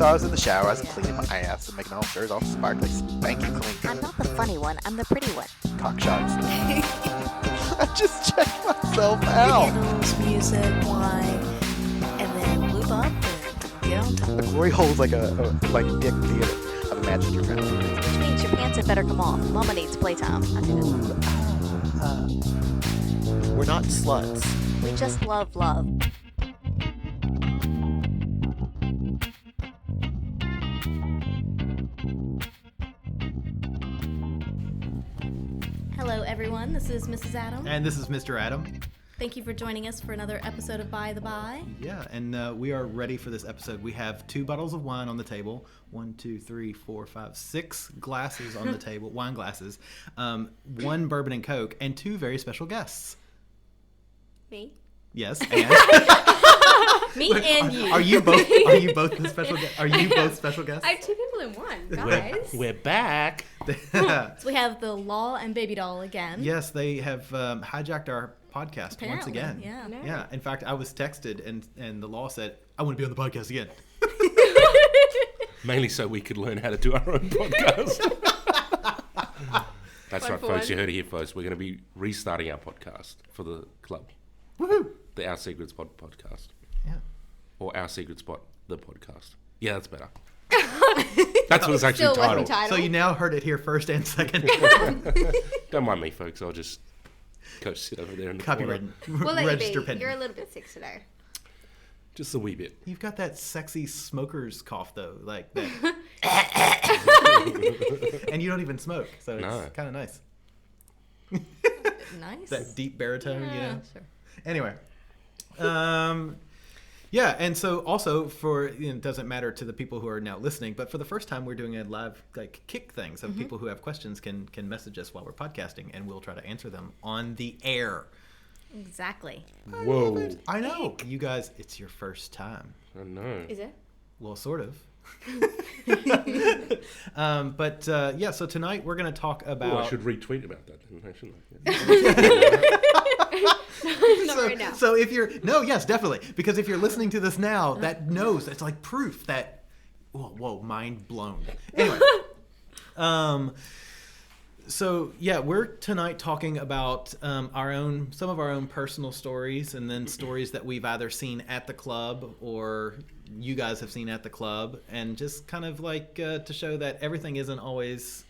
So I was in the shower, I was cleaning my ass and making all sure it's all sparkly, spanky clean. I'm not the funny one, I'm the pretty one. Cock shots. I just checked myself out. Candles, music, wine, and then lube up and get on top. The glory hole's like a big theater of a magic your family. Which means your pants had better come off. Mama needs playtime. I do that. We're not sluts. We just love love. Hello everyone, this is Mrs. Adam. And this is Mr. Adam. Thank you for joining us for another episode of By the By. Yeah, and we are ready for this episode. We have 2 bottles of wine on the table. 1, 2, 3, 4, 5, 6 glasses on the table, wine glasses. 1 bourbon and Coke, and 2 very special guests. Me? Yes, and Me and you. Are you both the special guests? Are you both special guests? I have 2 people in one, guys. We're back. So we have the Law and Baby Doll again. Yes, they have hijacked our podcast Apparently, once again. yeah. No. Yeah. In fact, I was texted, and the Law said, "I want to be on the podcast again." Mainly so we could learn how to do our own podcast. That's right, folks. You heard it here first. We're going to be restarting our podcast for the club. Woohoo! The Our Secret Spot podcast. Yeah. Or Our Secret Spot, the podcast. Yeah, that's better. That's what it's actually Still working titled. title. So you now heard it here first and second. Don't mind me, folks. I'll just go sit over there in the Copyright. corner. We'll let Register you be. pending. You're a little bit sick today. Just a wee bit. You've got that sexy smoker's cough, though, like that. And you don't even smoke, so it's No. kind of nice. Nice. That deep baritone, you know. Sure. Anyway, yeah, and so also for it doesn't matter to the people who are now listening, but for the first time we're doing a live kick thing, so people who have questions can message us while we're podcasting, and we'll try to answer them on the air. Exactly. Whoa. I know, you guys, it's your first time. I know. Is it? Well, sort of. But yeah, so tonight we're going to talk about. Oh, I should retweet about that, shouldn't I? Not right now. So if you're yes, definitely, because if you're listening to this now, that knows it's like proof that whoa, mind blown. Anyway, so yeah, we're tonight talking about some of our own personal stories, and then stories that we've either seen at the club or you guys have seen at the club, and just kind of like to show that everything isn't always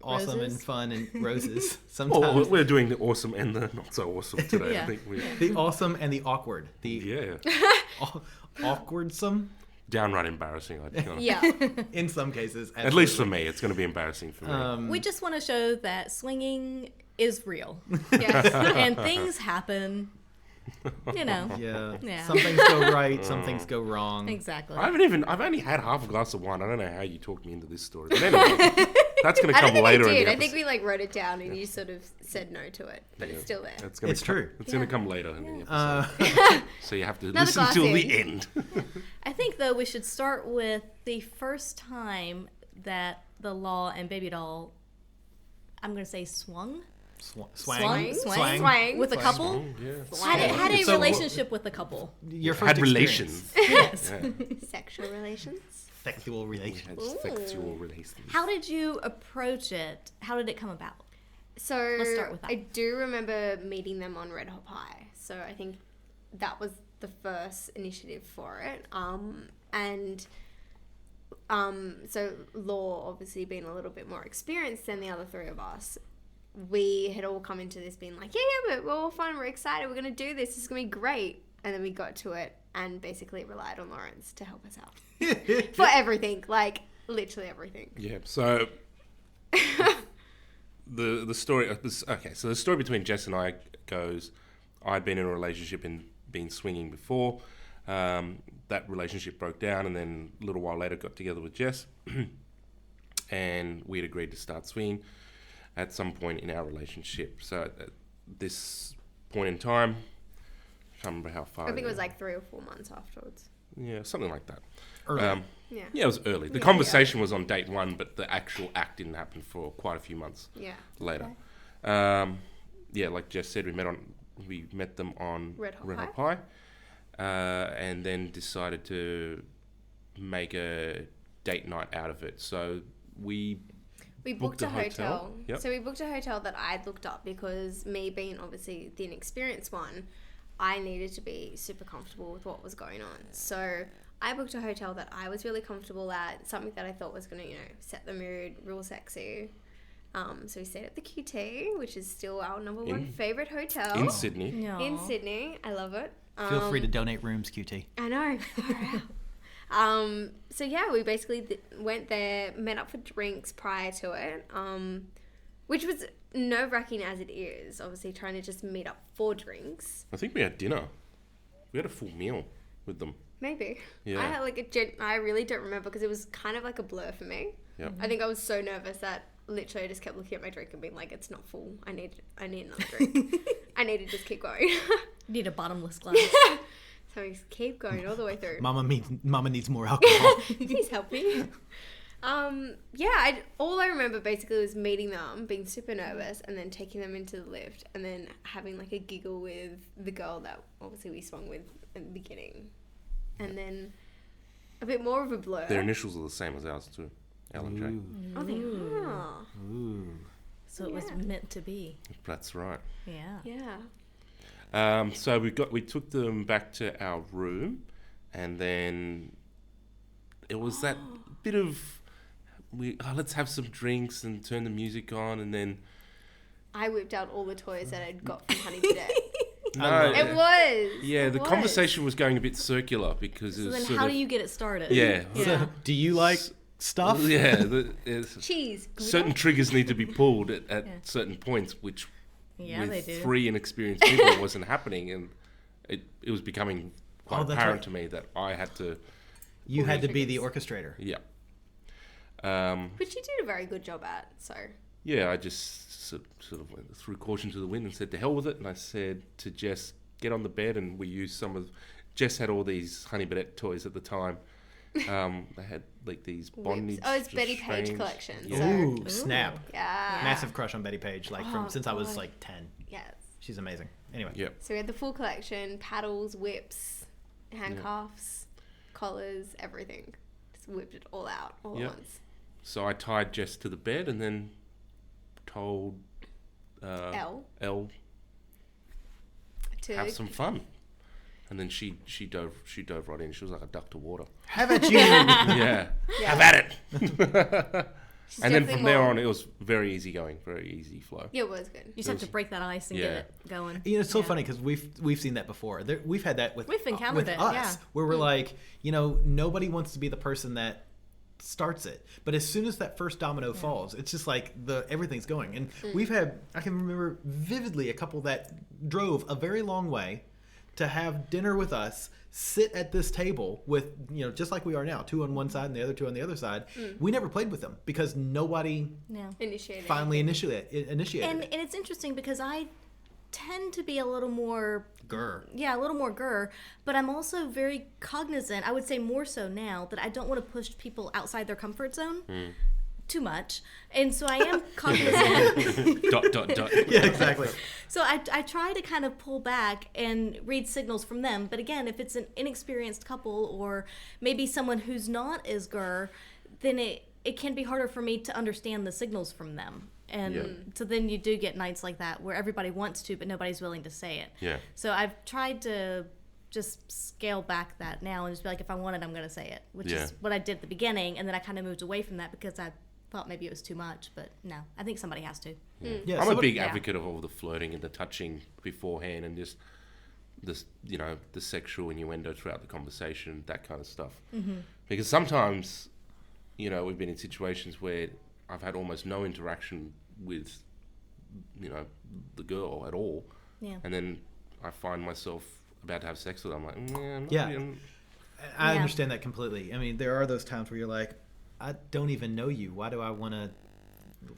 awesome Roses? and fun and roses. Well, Sometimes we're doing the awesome and the not so awesome today. Yeah. I think we the awesome and the awkward. The yeah. awkwardsome Downright embarrassing. Yeah. in some cases. At least for me, it's going to be embarrassing for me. We just want to show that swinging is real. Yes. And things happen. You know. Yeah. Yeah. Some things go right, some things go wrong. Exactly. I've only had half a glass of wine. I don't know how you talked me into this story. But anyway, that's going to I don't come think later we in did. the I episode. think we wort it down and you sort of said no to it, but it's still there. It's gonna It's true. It's going to come later in the episode. So you have to Another listen glass till in. the end. I think, though, we should start with the first time that the Law and Baby Doll, I'm going to say swung Swang. Swang. with a couple. Yeah. Had a So- relationship with a couple. Your first Had experience. relations. Yes. Sexual relations. Sexual relations. Had sexual relations. How did you approach it? How did it come about? So Let's start with that. I do remember meeting them on Red Hop High. So I think that was the first initiative for it. So Law obviously being a little bit more experienced than the other 3 of us. We had all come into this being like, yeah, but we're all fun, we're excited, we're going to do this, this is going to be great. And then we got to it and basically relied on Lawrence to help us out. For everything, like literally everything. Yeah. So the story. So the story between Jess and I goes. I'd been in a relationship and been swinging before. That relationship broke down, and then a little while later got together with Jess, and we'd agreed to start swinging at some point in our relationship. So at this point in time, I can't remember how far. I think it was like 3 or 4 months afterwards. Yeah, something like that. Early. Yeah. Yeah, it was early. The conversation was on date 1, but the actual act didn't happen for quite a few months Yeah. later. Yeah, like Jess said, we met them on Red Hop High, and then decided to make a date night out of it. So we booked a hotel. Yep. So we booked a hotel that I'd looked up because me being obviously the inexperienced one, I needed to be super comfortable with what was going on. So I booked a hotel that I was really comfortable at, something that I thought was going to, set the mood, real sexy. So we stayed at the QT, which is still our number one favourite hotel. in Sydney. No. In Sydney. I love it. Feel free to donate rooms, QT. I know. Far out. So yeah, we basically went there, met up for drinks prior to it, which was nerve-wracking as it is, obviously trying to just meet up for drinks. I think we had dinner. We had a full meal with them. Maybe. Yeah. I had I really don't remember because it was kind of like a blur for me. Yep. I think I was so nervous that literally I just kept looking at my drink and being like, it's not full. I need another drink. I need to just keep going. Need a bottomless glass. So we just keep going all the way through. Mama needs more alcohol. Please help me. All I remember basically was meeting them, being super nervous, and then taking them into the lift, and then having like a giggle with the girl that obviously we swung with at the beginning, and then a bit more of a blur. Their initials are the same as ours too. L and J. Oh, they are. Ooh. So it was meant to be. That's right. Yeah. Yeah. So we took them back to our room, and then it was that bit of let's have some drinks and turn the music on, and then I whipped out all the toys that I'd got from Honey Today. no, It was. yeah, It the was. conversation was going a bit circular because it So was then sort how of do you get it started? yeah. Yeah. Do you like stuff? Yeah, Cheese. Gouda? certain triggers need to be pulled at Yeah. certain points, which Yeah, with they do. 3 inexperienced people wasn't happening, and it was becoming quite that's apparent right. to me that I had to, You Pull had the to be the triggers. orchestrator. yeah. Which you did a very good job at, so. Yeah, I just sort of went threw caution to the wind and said, to hell with it, and I said to Jess, get on the bed, and we used some of, Jess had all these Honey Badette toys at the time. They had like these bondage. Oh, it's just Betty Page strange- collection. Yeah. So, Ooh, snap. yeah. Massive crush on Betty Page, like from Oh, since I was God. like 10. Yes. She's amazing. Anyway. Yeah. So we had the full collection, paddles, whips, handcuffs, collars, everything. Just whipped it all out all Yep. at once. So I tied Jess to the bed and then told L Elle to have some fun. And then she dove right in. She was like a duck to water. Have at you. Yeah. Yeah. Have at it. She's And then definitely from there more- on, it was very easy going, very easy flow. Yeah, it was good. You just have to break that ice and get Yeah. it going. You know, it's so Yeah. funny because we've seen that before. We've had that with We've encountered with it, us, yeah. where we're like, nobody wants to be the person that starts it, but as soon as that first domino falls, it's just like everything's going. And I can remember vividly a couple that drove a very long way to have dinner with us, sit at this table with, just like we are now, 2 on one side and the other 2 on the other side. We never played with them because nobody Yeah. Initiated. finally initiated And it. it's interesting because I tend to be a little more Grr. a little more grr, but I'm also very cognizant, I would say more so now, that I don't want to push people outside their comfort zone too much. And so I am cognizant. Dot. Yeah, exactly. So I try to kind of pull back and read signals from them. But again, if it's an inexperienced couple or maybe someone who's not as grr, then it can be harder for me to understand the signals from them. And so then you do get nights like that where everybody wants to, but nobody's willing to say it. Yeah. So I've tried to just scale back that now and just be like, if I want it, I'm going to say it, which Yeah. is what I did at the beginning. And then I kind of moved away from that because I thought maybe it was too much. But no, I think somebody has to. Yeah, I'm so a what- big yeah. advocate of all the flirting and the touching beforehand and just this, the sexual innuendo throughout the conversation, that kind of stuff. Because sometimes, we've been in situations where I've had almost no interaction with, the girl at all. Yeah. And then I find myself about to have sex with her. I'm like, I'm not Yeah. being-" I Yeah. understand that completely. I mean, there are those times where you're like, I don't even know you. Why do I want to?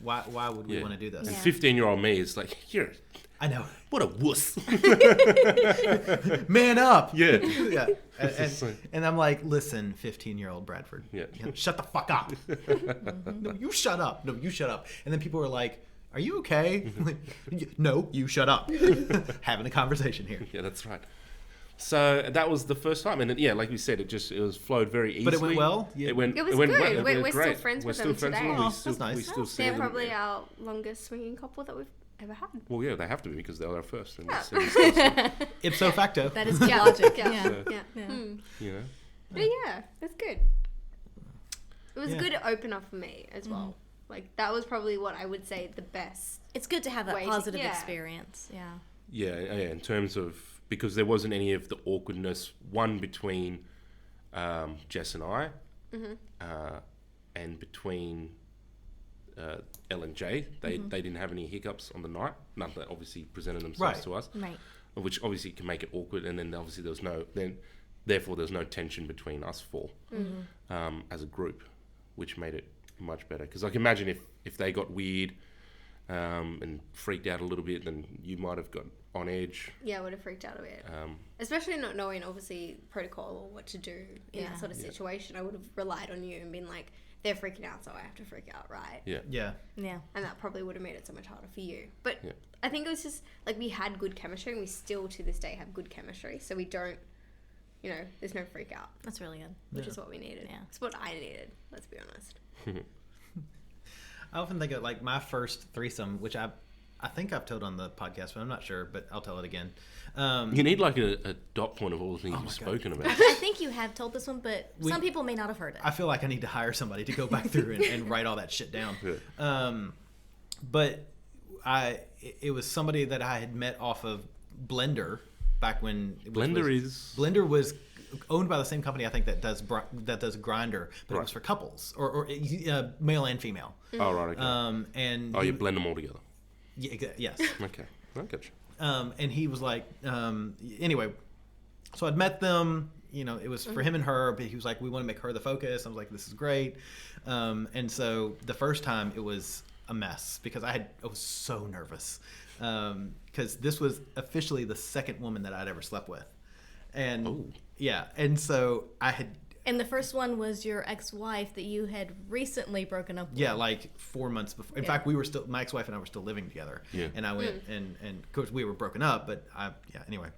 Why would we Yeah. want to do this? And Yeah. 15-year-old me is like, you're I know. what a wuss. Man up. Yeah. Yeah. It's like- And I'm like, listen, 15-year-old Bradford. Yeah. Shut the fuck up. No, you shut up. No, you shut up. And then people are like, are you okay? I'm like, no, you shut up. Having a conversation here. Yeah, that's right. So that was the first time, and yeah, like we said, it was flowed very easily. But it went well. It went It was good. good. It We're went still great. friends We're with still them friends today. with them. Oh, We still, that's nice. we still see They're them. probably our longest swinging couple that we've ever had. Well, yeah, they have to be because they were our first. And Yeah. so, Ipso facto. That is logic. Yeah. Yeah. So, Yeah. Yeah. you know, But yeah, that's good. It was a good opener for me as well. Like that was probably what I would say the best. It's good to have that Way to- positive yeah. experience. Yeah. yeah, in terms of because there wasn't any of the awkwardness between Jess and I, and between L and J. They didn't have any hiccups on the night. None that obviously presented themselves Right. to us, Right. which obviously can make it awkward. And then obviously therefore there's no tension between us four as a group, which made it much better. Because I can imagine if they got weird and freaked out a little bit, then you might have got on edge. Yeah, I would have freaked out a bit. Especially not knowing, obviously, protocol or what to do in that sort of situation. I would have relied on you and been like, they're freaking out, so I have to freak out, right? Yeah. Yeah. Yeah. And that probably would have made it so much harder for you. But Yeah. I think it was just, like, we had good chemistry, and we still, to this day, have good chemistry. So we don't, there's no freak out, That's really good. which is what we needed. Yeah. It's what I needed, let's be honest. I often think of like my first threesome, which I think I've told on the podcast, but I'm not sure, but I'll tell it again. You need like a dot point of all the things you've spoken about. I think you have told this one, but We- some people may not have heard it. I feel like I need to hire somebody to go back through and write all that shit down. Yeah. But it was somebody that I had met off of Blender back when Blender was owned by the same company I think that does Grindr, but it was for couples or male and female. Oh right. Okay. And you blend them all together. yes. Okay. I got you. And he was like, anyway, so I'd met them, it was for him and her, but he was like, we want to make her the focus. I was like, this is great. And so the first time it was a mess because I was so nervous. Because this was officially the second woman that I'd ever slept with. And yeah. And so I had, And the first one was your ex-wife that you had recently broken up with. yeah, like 4 months before. In fact, my ex-wife and I were still living together. Yeah. And I went and of course we were broken up, but anyway.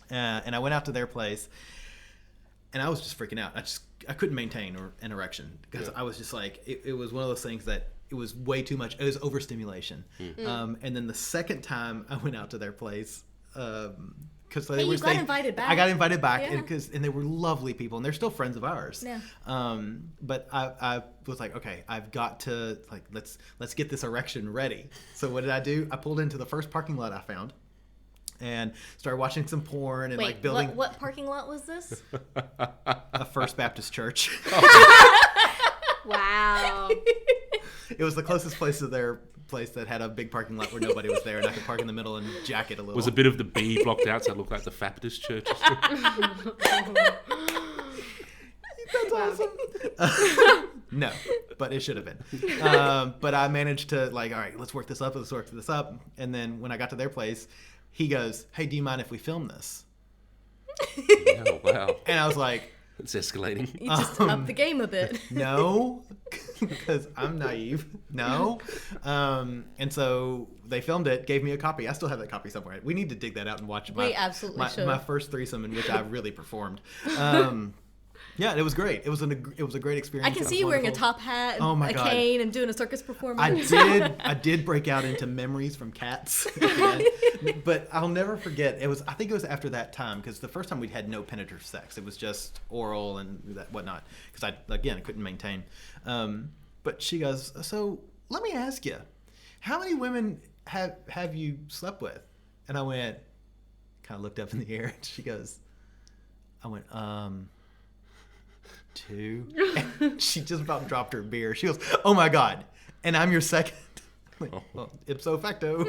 And I went out to their place and I was just freaking out. I couldn't maintain an erection because I was just like, it was one of those things that it was way too much. It was overstimulation. And then the second time I went out to their place, because Hey, you got invited back. I got invited back, Yeah. and they were lovely people, and they're still friends of ours. Yeah. But I was like, okay, I've got to let's get this erection ready. So what did I do? I pulled into the first parking lot I found, and started watching some porn and Wait, like building what parking lot was this? a First Baptist church. Wow. It was the closest place to their place that had a big parking lot where nobody was there, and I could park in the middle and jack it a little. Was a bit of the B blocked out, so it looked like the Baptist church. That's awesome. No, but it should have been. But I managed to all right, let's work this up. And then when I got to their place, he goes, hey, do you mind if we film this? Oh, wow. And I was like, It's escalating. You just up the game a bit. no, because I'm naive. No. And so they filmed it, gave me a copy. I still have that copy somewhere. We need to dig that out and watch We absolutely should. my first threesome in which I really performed. Yeah, it was great. It was a great experience. I can It see was you wearing a wonderful. top hat and Oh my a God. cane and doing a circus performance. I did break out into memories from cats, but I'll never forget. I think it was after that time because the first time we'd had no penetrative sex. It was just oral and that whatnot. Because I couldn't maintain. But she goes, so let me ask you, how many women have you slept with? And I went, kind of looked up in the air. And she goes, I went, 2. And she just about dropped her beer. She goes, oh my God. And I'm your second. Like, well, ipso facto.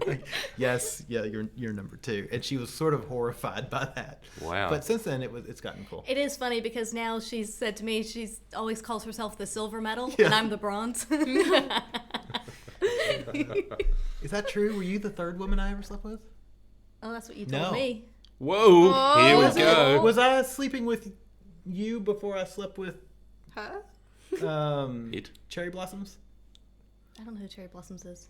Like, yes, yeah, you're number 2. And she was sort of horrified by that. Wow. But since then it's gotten cool. It is funny because now she's said to me she's always calls herself the silver medal Yeah. and I'm the bronze. Is that true? Were you the third woman I ever slept with? Oh, that's what you told No. me. Whoa, Oh, here was we it? go. Was I sleeping with you before I slept with Huh? It. Cherry Blossoms? I don't know who Cherry Blossoms is.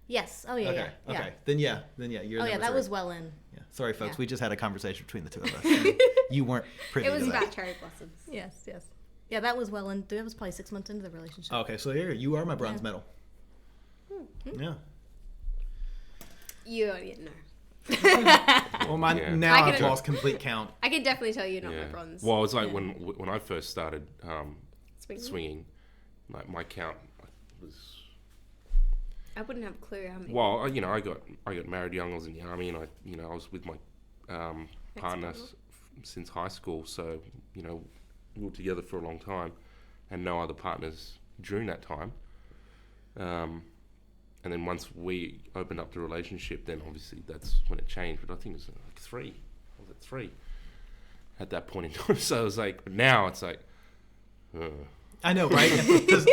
Yes. Oh yeah. Okay. Yeah. Okay. Then yeah. You're Oh yeah, number that three. was well in. Yeah. Sorry, folks. Yeah. We just had a conversation between the two of us. You weren't privy It was to that. about cherry blossoms. Yes. Yes. Yeah, that was well in. That was probably 6 months into the relationship. Okay, so here you are my bronze Yeah. medal. Yeah. You don't even know. Well, mine Yeah. now I I've can- lost complete count. I can definitely tell you're not Yeah. my bronze. Well, it's like Yeah. when I first started Swinging? swinging, like my count was. I wouldn't have a clue how many. Well, I got married young. I was in the army, and I was with my partner since high school. So we were together for a long time, and no other partners during that time. And then once we opened up the relationship, then obviously that's when it changed. But I think it was like 3. I was at 3 at that point in time. So it was like, but now it's like. I know, right? 'Cause,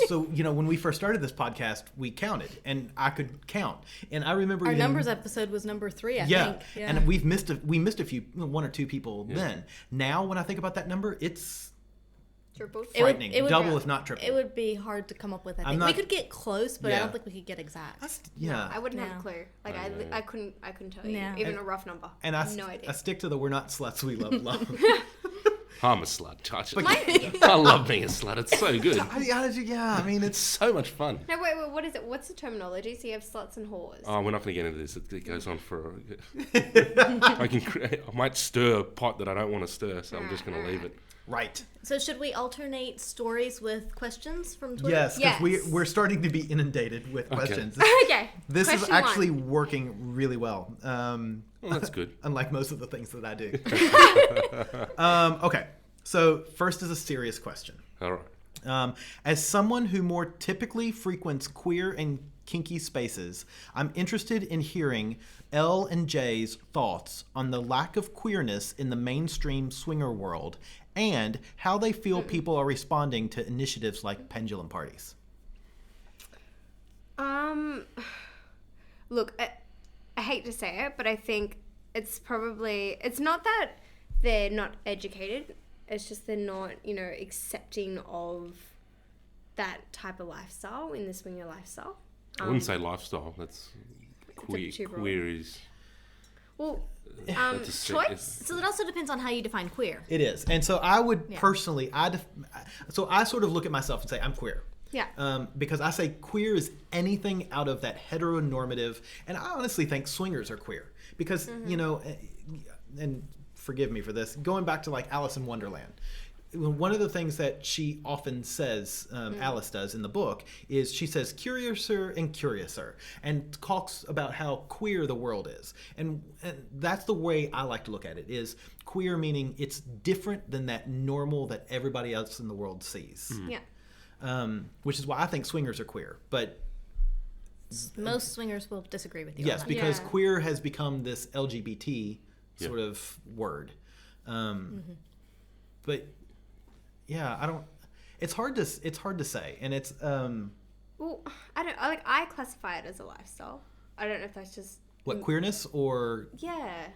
so when we first started this podcast, we counted, and I could count, and I remember Our even- numbers episode was number 3, I Yeah, think. Yeah. and we missed a few, 1 or 2 people then. Now, when I think about that number, it's Triple. frightening. It would- Double, if not triple. It would be hard to come up with. I I'm think not- we could get close, but I Yeah. don't think we could get exact. I wouldn't have Yeah. a clue. Like I couldn't tell you Yeah. even a rough number. And no idea. I stick to the we're not sluts, we love love. I'm a slut. I love being a slut. It's so good. I mean, it's So much fun. No, wait, what is it? What's the terminology? So you have sluts and whores. Oh, we're not going to get into this. It goes on for. I might stir a pot that I don't want to stir, so I'm just going to leave it. right. So should we alternate stories with questions from Twitter? Yes, because Yes. we're starting to be inundated with questions. Okay. This is question actually one. working really well. Well, that's good. Unlike most of the things that I do. Okay, so first is a serious question. All right. As someone who more typically frequents queer and kinky spaces, I'm interested in hearing L and J's thoughts on the lack of queerness in the mainstream swinger world and how they feel people are responding to initiatives like pendulum parties. Look, I hate to say it, but I think it's not that they're not educated. It's just they're not, accepting of that type of lifestyle in the swinger lifestyle. I wouldn't say lifestyle. That's queer. too broad. Queer is. Well, That's a choice. So it also depends on how you define queer. It is. And so I would Yeah. personally, I sort of look at myself and say, I'm queer. Yeah. Because I say queer is anything out of that heteronormative, and I honestly think swingers are queer because and forgive me for this, going back to like Alice in Wonderland, one of the things that she often says, Alice does in the book, is she says curiouser and curiouser, and talks about how queer the world is, and that's the way I like to look at it, is queer meaning it's different than that normal that everybody else in the world sees. Yeah. Which is why I think swingers are queer. But Most swingers will disagree with you. yes, on that. because Yeah. queer has become this LGBT sort of word. But yeah, I don't. It's hard to say, and it's Well, I classify it as a lifestyle. I don't know if that's just what, queerness or yeah.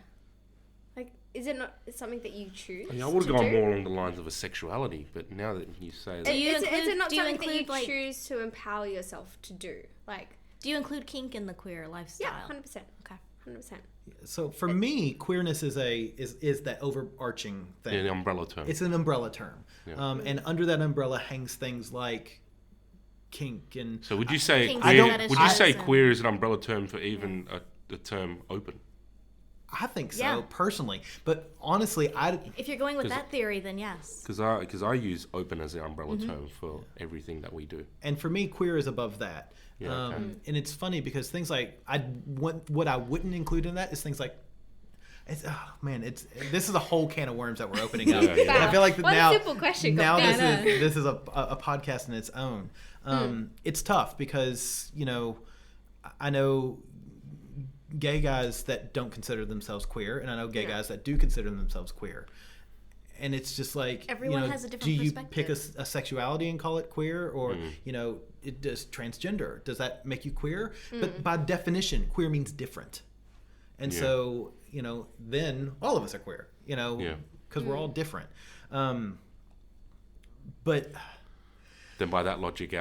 Like, is it not something that you choose? I would have to gone do? more along the lines of a sexuality, but now that you say that, Do you Is it include- not do you something that you include, like- choose to empower yourself to do? Like, Do you include kink in the queer lifestyle? yeah, 100%. Okay. 100%. so for me, queerness is that overarching thing. yeah, the umbrella term. It's an umbrella term, Yeah. and under that umbrella hangs things like kink and So would you say Kink queer? fetishes Would you say and- queer is an umbrella term for even the term open? I think so Yeah. personally. But honestly, If you're going with 'Cause- that theory, then yes. Because I use open as the umbrella term for everything that we do. and for me, queer is above that. Yeah, okay. And it's funny because things like what I wouldn't include in that is things like this is a whole can of worms that we're opening up. Yeah, yeah. And I feel like that One now simple question now got this is a podcast in its own. It's tough because I know gay guys that don't consider themselves queer, and I know gay guys that do consider themselves queer. And it's just like, Everyone has a different do you perspective. pick a sexuality and call it queer, or it does transgender? Does that make you queer? But by definition, queer means different, and Yeah. so then all of us are queer, Yeah. because we're all different. But Then by that logic,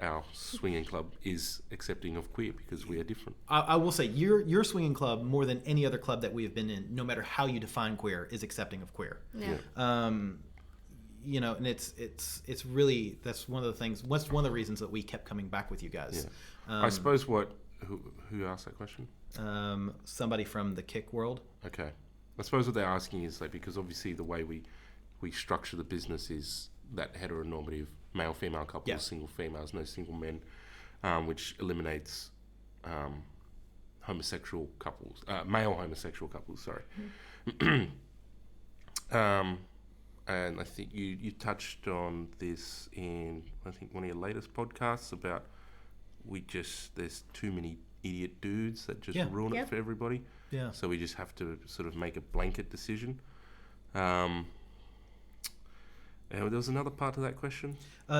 our swinging club is accepting of queer because we are different. I will say your swinging club, more than any other club that we have been in, no matter how you define queer, is accepting of queer. Yeah. You know, and it's really, that's one of the things. What's one of the reasons that we kept coming back with you guys? Yeah. I suppose who asked that question? Somebody from the kick world. Okay. I suppose what they're asking is like, because obviously the way we structure the business is that heteronormative male-female couples, single females, no single men, which eliminates homosexual couples, male homosexual couples, sorry. And I think you touched on this in, I think, one of your latest podcasts about there's too many idiot dudes that just ruin it for everybody. Yeah. So we just have to sort of make a blanket decision. And there was another part to that question.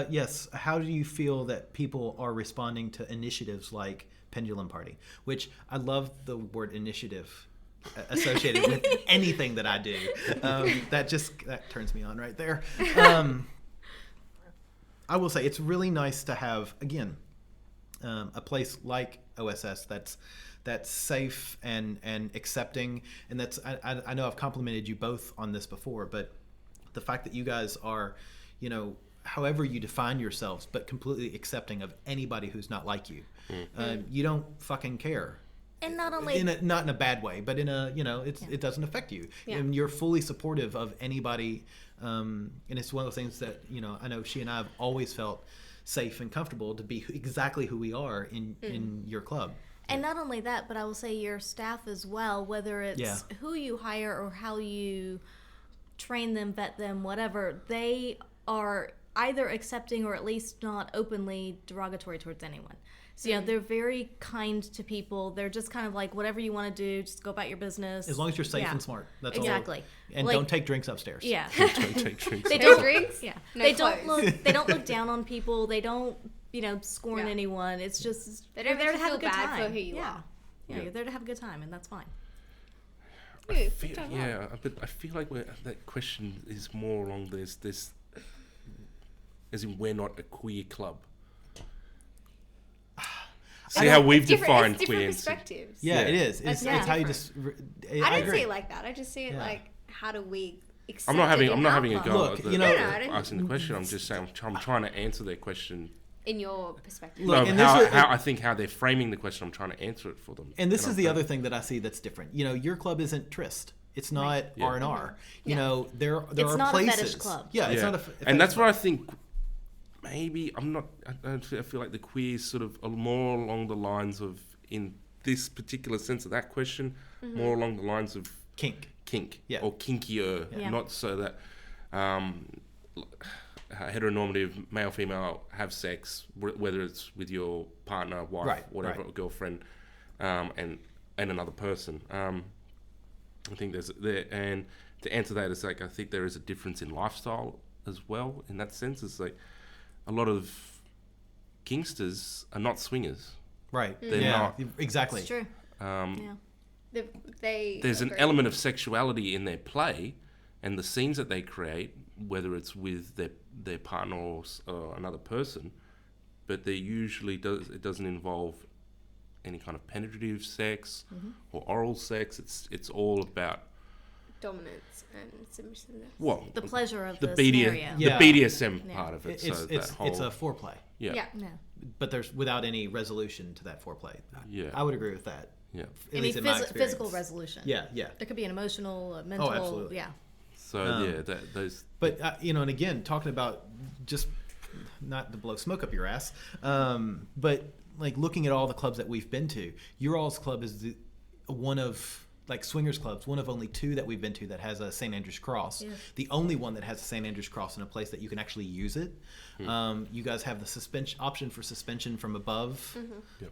Yes. How do you feel that people are responding to initiatives like Pendulum Party? Which I love the word initiative associated with anything that I do. That turns me on right there. I will say it's really nice to have, again, a place like OSS that's safe and accepting, and that's I know I've complimented you both on this before, but the fact that you guys are, you know, however you define yourselves, but completely accepting of anybody who's not like you. You don't fucking care. And not only not in a bad way, but in a, you know, it doesn't affect you, and you're fully supportive of anybody. And it's one of those things that, you know, I know she and I have always felt safe and comfortable to be exactly who we are in your club. And not only that, but I will say your staff as well, whether it's who you hire or how you train them, vet them, whatever, they are either accepting or at least not openly derogatory towards anyone. So, yeah, they're very kind to people. They're just kind of like, whatever you want to do, just go about your business. As long as you're safe and smart. That's exactly. All. And don't take drinks upstairs. Yeah. Don't take drinks. They No don't drinks? Yeah. No they clothes. don't look down on people. They don't, you know, scorn anyone. It's just They don't they're there to make you have a feel good bad time. for who you are. Yeah, you're there to have a good time, and that's fine. I feel like that question is more along this, as in we're not a queer club. See how we've defined queer. Different perspectives. Yeah, it is. That's It's how you different. just. I don't see it like that. I just see it like, how do we accept I'm not having a go go Look, at you know, asking the question. I'm just saying I'm trying to answer their question. in your perspective. Look, and I think how they're framing the question, I'm trying to answer it for them. And this is the other thing that I see that's different. You know, your club isn't Tryst. It's not R&R. You know, there It's are not places. a fetish club. Yeah, it's not a and that's what I think. Maybe I feel like the queer is sort of more along the lines of, in this particular sense of that question, more along the lines of kink, or kinkier, not so that heteronormative male female have sex, whether it's with your partner, wife, whatever, girlfriend, and another person. I think and to answer that is like, I think there is a difference in lifestyle as well. In that sense, it's like a lot of kinksters are not swingers. Right. They're not. Exactly. It's true. There's an element of sexuality in their play and the scenes that they create, whether it's with their partner or another person, but they usually it doesn't involve any kind of penetrative sex or oral sex. It's all about dominance and submissiveness. Well, The pleasure of the the BDSM, scenario. the BDSM part of it. It's a foreplay. Yeah. But there's without any resolution to that foreplay. Yeah. I would agree with that. Yeah. At least in my experience. Physical resolution. Yeah. There could be an emotional, mental. Oh, absolutely. Yeah. So those. But you know, and again, talking about just not to blow smoke up your ass, but like looking at all the clubs that we've been to, your all's club is one of, like, swingers clubs, one of only 2 that we've been to that has a St. Andrew's cross. Yeah. The only one that has a St. Andrew's cross in a place that you can actually use it. You guys have the option for suspension from above,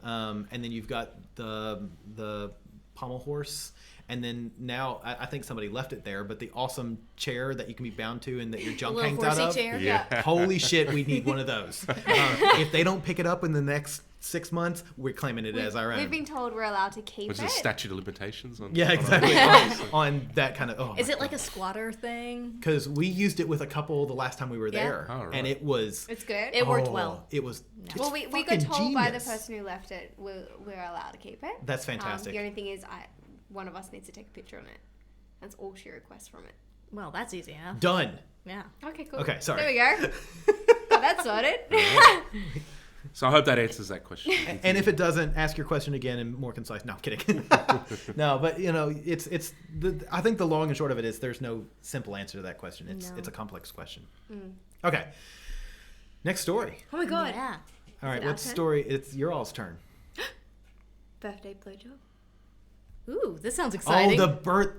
and then you've got the pommel horse, and then now I think somebody left it there, but the awesome chair that you can be bound to and that your junk little hangs out horsey of. chair. Yeah. Holy shit, we need one of those. If they don't pick it up in the next 6 months, we're claiming it as our own. We've been told we're allowed to keep Which it. is statute of limitations on. Yeah, on exactly. our- on that kind of. Oh, Is it like a squatter thing? Because we used it with a couple the last time we were Yeah. there, Oh, right. and it was. It's good. It worked well. It was. it's Well, we got fucking told by the genius. person who left it we're allowed to keep it. That's fantastic. The only thing is, one of us needs to take a picture on it. That's all she requests from it. Well, that's easy enough. Done. Yeah. Okay, cool. Okay, sorry. There we go. Got that sorted. So I hope that answers that question. And if it doesn't, ask your question again and more concise. No, I'm kidding. No, but it's I think the long and short of it is there's no simple answer to that question. It's a complex question. Okay. Next story. Oh my god. Yeah. All right, it our what's the turn? story? It's your all's turn. Birthday blowjob. Ooh, this sounds exciting. Oh, the birth.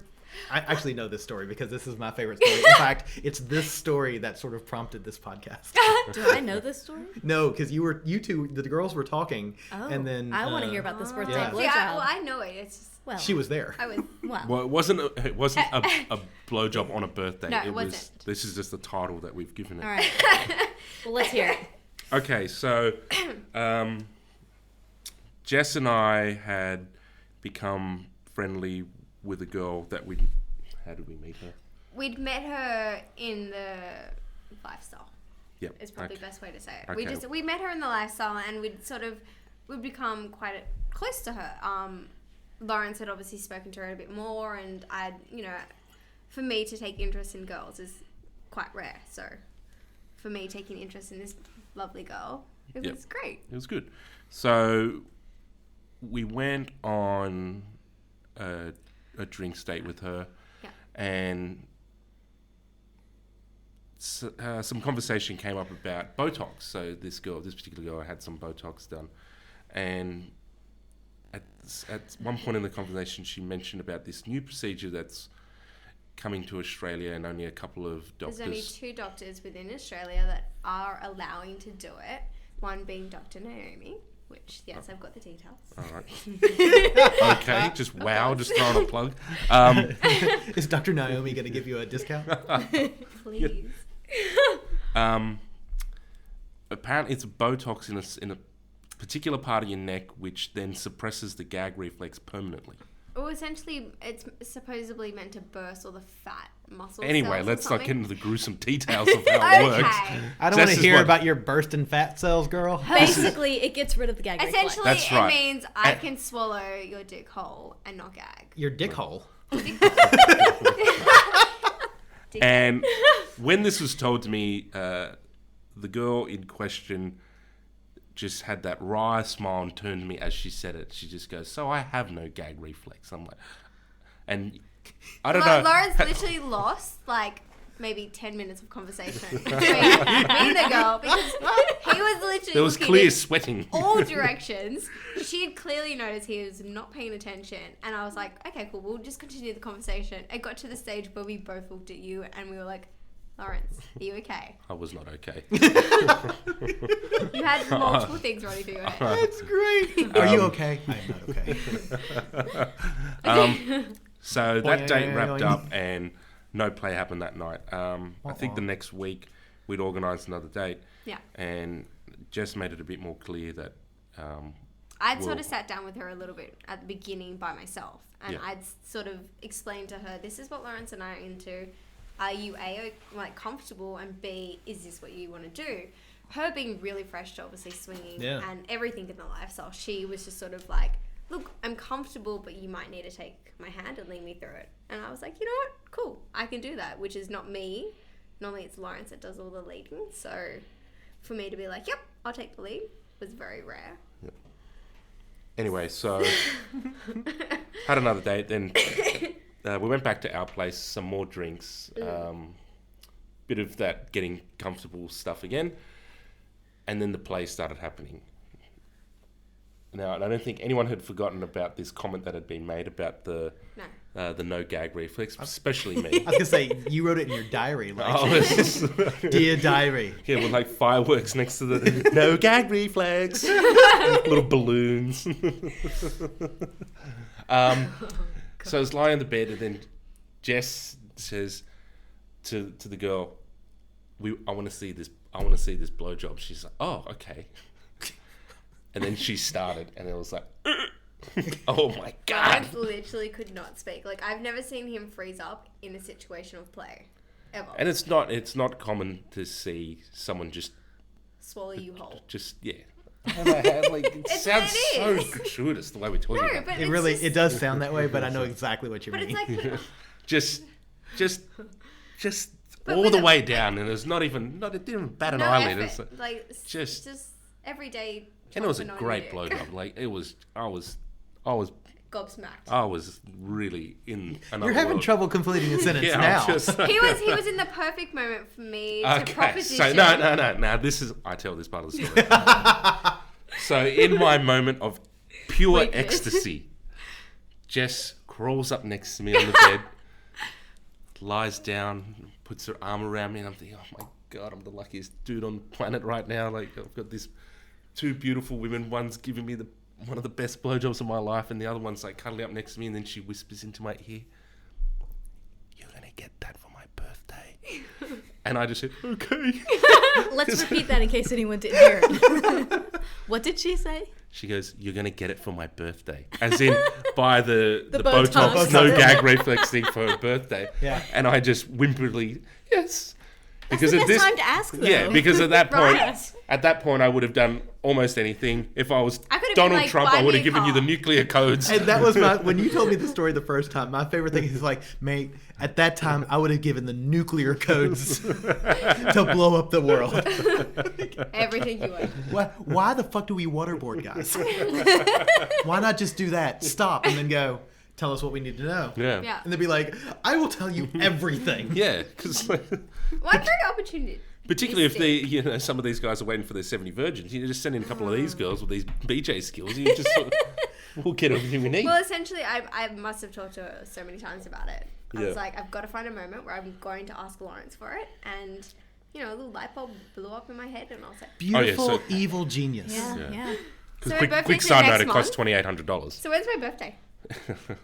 I actually know this story because this is my favorite story. In fact, it's this story that sort of prompted this podcast. Do I know this story? No, because you two, the girls were talking, Oh, and then I want to hear about this birthday Yeah. blowjob. Yeah, I know it. It's just Well, she was there. I was. well, Well, it wasn't a blowjob on a birthday. No, it was. wasn't. This is just the title that we've given it. all right. Well, let's hear it. Okay, so Jess and I had become friendly with a girl that we. How did we meet her? We'd met her in the lifestyle. Yep. Is probably the okay. best way to say it. Okay. We met her in the lifestyle, and we'd become quite close to her. Lawrence had obviously spoken to her a bit more, and for me to take interest in girls is quite rare. So, for me taking interest in this lovely girl, it was great. It was good. So we went on a drink date with her, and some conversation came up about Botox. So this particular girl, had some Botox done, and at one point in the conversation, she mentioned about this new procedure that's coming to Australia, and only a couple of doctors. There's only 2 doctors within Australia that are allowing to do it. One being Dr. Naomi, which, yes, I've got the details. All right. Okay. Just throwing a plug. Is Dr. Naomi going to give you a discount? Please. Apparently, it's Botox in a particular part of your neck, which then suppresses the gag reflex permanently. Well, essentially, it's supposedly meant to burst all the fat muscle Anyway, cells or let's not get something. into the gruesome details of how it works. Okay. I don't want Jess to is hear what- about your bursting fat cells, girl. Basically, it gets rid of the gag reflex. Essentially, That's right. it means I can swallow your dick hole and not gag. Your dick hole. And when this was told to me, the girl in question just had that wry smile and turned to me as she said it. She just goes, "So I have no gag reflex." I'm like, and I don't know. Lawrence literally lost maybe 10 minutes of conversation between me and the girl because he was literally There was looking clear in sweating. all directions. She had clearly noticed he was not paying attention, and I was like, okay, cool, we'll just continue the conversation. It got to the stage where we both looked at you and we were like, Lawrence, are you okay? I was not okay. You had multiple things running through your head. That's great. Are you okay? I am not okay. So that date wrapped Boing. up and no play happened that night. I think the next week we'd organised another date. Yeah. And Jess made it a bit more clear that I'd sort of sat down with her a little bit at the beginning by myself, and I'd sort of explained to her, this is what Lawrence and I are into. Are you A, comfortable, and B, is this what you want to do? Her being really fresh to obviously swinging and everything in the lifestyle, she was just sort of like, look, I'm comfortable, but you might need to take my hand and lead me through it. And I was like, you know what? Cool. I can do that, which is not me. Normally it's Lawrence that does all the leading. So for me to be like, yep, I'll take the lead was very rare. Yep. Anyway, so had another date. Then we went back to our place, some more drinks, bit of that getting comfortable stuff again. And then the play started happening. Now, I don't think anyone had forgotten about this comment that had been made about the no gag reflex, especially me. I was going to say, you wrote it in your diary. Dear diary. Yeah, with like fireworks next to the no gag reflex. Little balloons. So I was lying on the bed, and then Jess says to the girl, I want to see this blowjob. She's like, oh, okay. And then she started, and it was like, oh my God. I literally could not speak. Like, I've never seen him freeze up in a situation of play. Ever. And it's not common to see someone just swallow you whole. Just, yeah. It sounds so gratuitous the way we're talking about it. But It really, it does sound that way, but I know exactly what you But mean. it's like... just But all with the a- way down, and it's not even it didn't bat an no eyelid. effort. It's Like, just- everyday... and it was a chomping on great you. blowjob. Like I was Gobsmacked. really in another You're having world. trouble completing a sentence Yeah, now. I'm just, He was in the perfect moment for me to okay. proposition. So no. This is I tell this part of the story. So in my moment of pure Weakness. ecstasy, Jess crawls up next to me on the bed, lies down, puts her arm around me, and I'm thinking, oh my God, I'm the luckiest dude on the planet right now. Like, I've got these two beautiful women. One's giving me one of the best blowjobs of my life, and the other one's like cuddling up next to me, and then she whispers into my ear, "You're gonna get that for my birthday." And I just said, okay. Let's repeat that in case anyone didn't hear it. What did she say? She goes, "You're going to get it for my birthday." As in, by the Botox. Botox, no gag reflex thing for her birthday. Yeah. And I just whimperingly, yes. That's the best time to ask, though. Yeah, because at that point, Right. I would have done almost anything. If I was I could have been Donald like, Trump, "Buy I would me have a given you car." the nuclear codes. And that was when you told me the story the first time, my favorite thing is like, mate, at that time, I would have given the nuclear codes to blow up the world. Everything you would. Why the fuck do we waterboard, guys? Why not just do that? Stop and then go, tell us what we need to know. Yeah. Yeah. And they'd be like, I will tell you everything. Yeah, because What great opportunity. particularly if some of these guys are waiting for their 70 virgins, you just send in a couple of these girls with these BJ skills. You just sort of, we'll get everything we need. Well, essentially, I must have talked to her so many times about it. I Yeah. was like, I've got to find a moment where I'm going to ask Lawrence for it, and a little light bulb blew up in my head, and I was like, Beautiful, so- evil genius. Yeah. Because So my birthday's quick side note, next it costs month. $2,800. "So when's my birthday?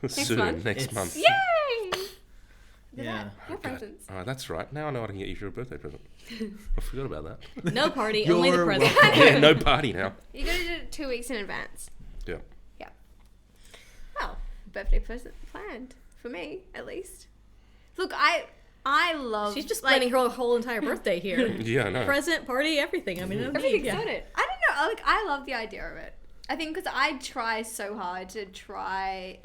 Soon, month? next It's- month. Yay! Yeah. Your presents. Oh, that's right. Now I know I can get you for a birthday present. I forgot about that. No party, only the You're present. Yeah, no party now. You got to do it 2 weeks in advance. Yeah. Yeah. Well, birthday present planned for me, at least. Look, I love. She's just planning her whole entire birthday here. Yeah, I know. Present, party, everything. I mean, Everything's yeah. on it. I don't know. Like, I love the idea of it. I think because I try so hard to try.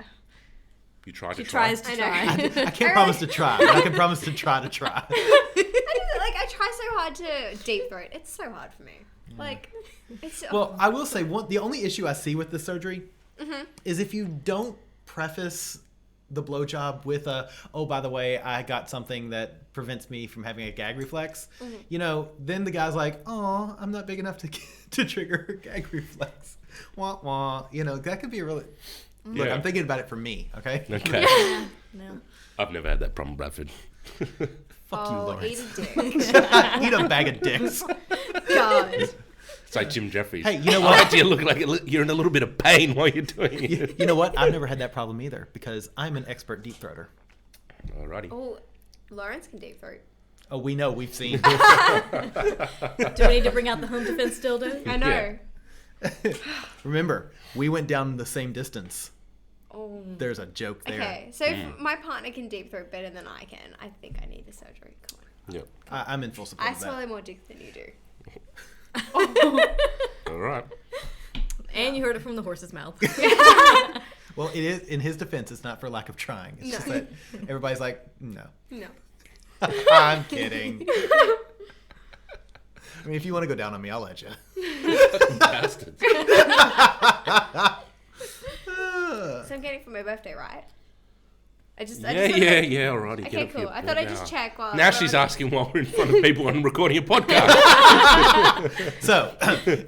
You try to She try. tries to I know. try. I can't promise to try, but I can promise to try. I try so hard to deep throat. It's so hard for me. Like, it's. Well, I will say the only issue I see with the surgery is if you don't preface the blowjob with oh, by the way, I got something that prevents me from having a gag reflex. Then the guy's like, oh, I'm not big enough to trigger a gag reflex. Wah wah. That could be a really. Look, Yeah. I'm thinking about it for me. Okay. Okay. No. I've never had that problem, Bradford. Fuck you, eat Lawrence. a dick. Eat a bag of dicks. God. It's like Jim Jeffries. Hey, you know Why what? do you look like you're in a little bit of pain while you're doing it? You know what? I've never had that problem either because I'm an expert deep throater. Alrighty. Oh, Lawrence can deep throat. Oh, we know. We've seen. Do we need to bring out the home defense dildo? I know. Yeah. Remember, we went down the same distance. Oh. There's a joke there. Okay, so if my partner can deep throat better than I can, I think I need the surgery. Come on. Yeah. I'm in full support I of that. swallow more dick than you do. All right. And you heard it from the horse's mouth. Well, it is in his defense. It's not for lack of trying. It's just that everybody's like, no. No. I'm kidding. I mean, if you want to go down on me, I'll let you. Bastards. So I'm getting it for my birthday, right? I just Yeah, alrighty. Okay, Get it for cool. your I thought I'd birthday. just check while. Now she's asking while we're in front of people and recording a podcast. So,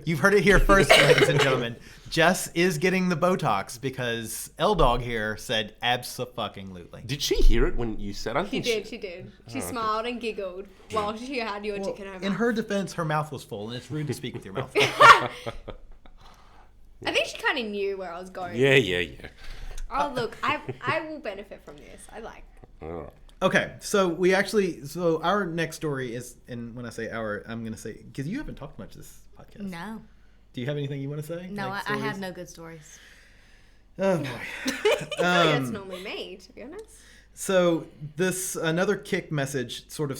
you've heard it here first, ladies and gentlemen. Jess is getting the Botox because L-Dog here said abso-fucking-lutely. Did she hear it when you said? I She think did. She did. She smiled and giggled while she had your dick in her mouth. In her defense, her mouth was full, and it's rude to speak with your mouth. I think she kind of knew where I was going. Yeah. Oh, look, I will benefit from this. I like. All right. Okay, so our next story is, and when I say our, I'm going to say, because you haven't talked much this podcast. No. Do you have anything you want to say? No, Like I stories? have no good stories. Oh, boy. That's normally me, to be honest. So another kick message sort of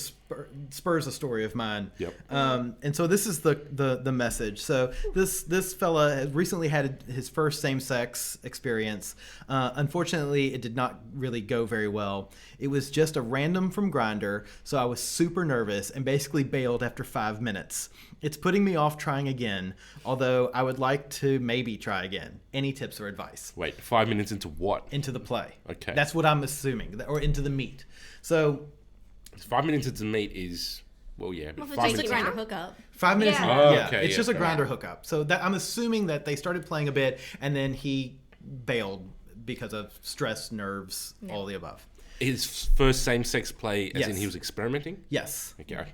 spurs a story of mine. Yep. And so this is the message. So this fella has recently had his first same-sex experience. Unfortunately, it did not really go very well. It was just a random from Grindr, so I was super nervous and basically bailed after 5 minutes. It's putting me off trying again, although I would like to maybe try again. Any tips or advice? Wait, 5 minutes into what? Into the play. Okay. That's what I'm assuming, or into the meat. So 5 minutes into meat is, well, yeah. Well, if Five it's just a minutes. Grindr hookup. 5 minutes. Yeah. Oh, Yeah, okay, it's yeah, just a fair. Grindr hookup. So that I'm assuming that they started playing a bit and then he bailed because of stress, nerves, all the above. His first same-sex play, as in Yes. he was experimenting? Yes, Okay.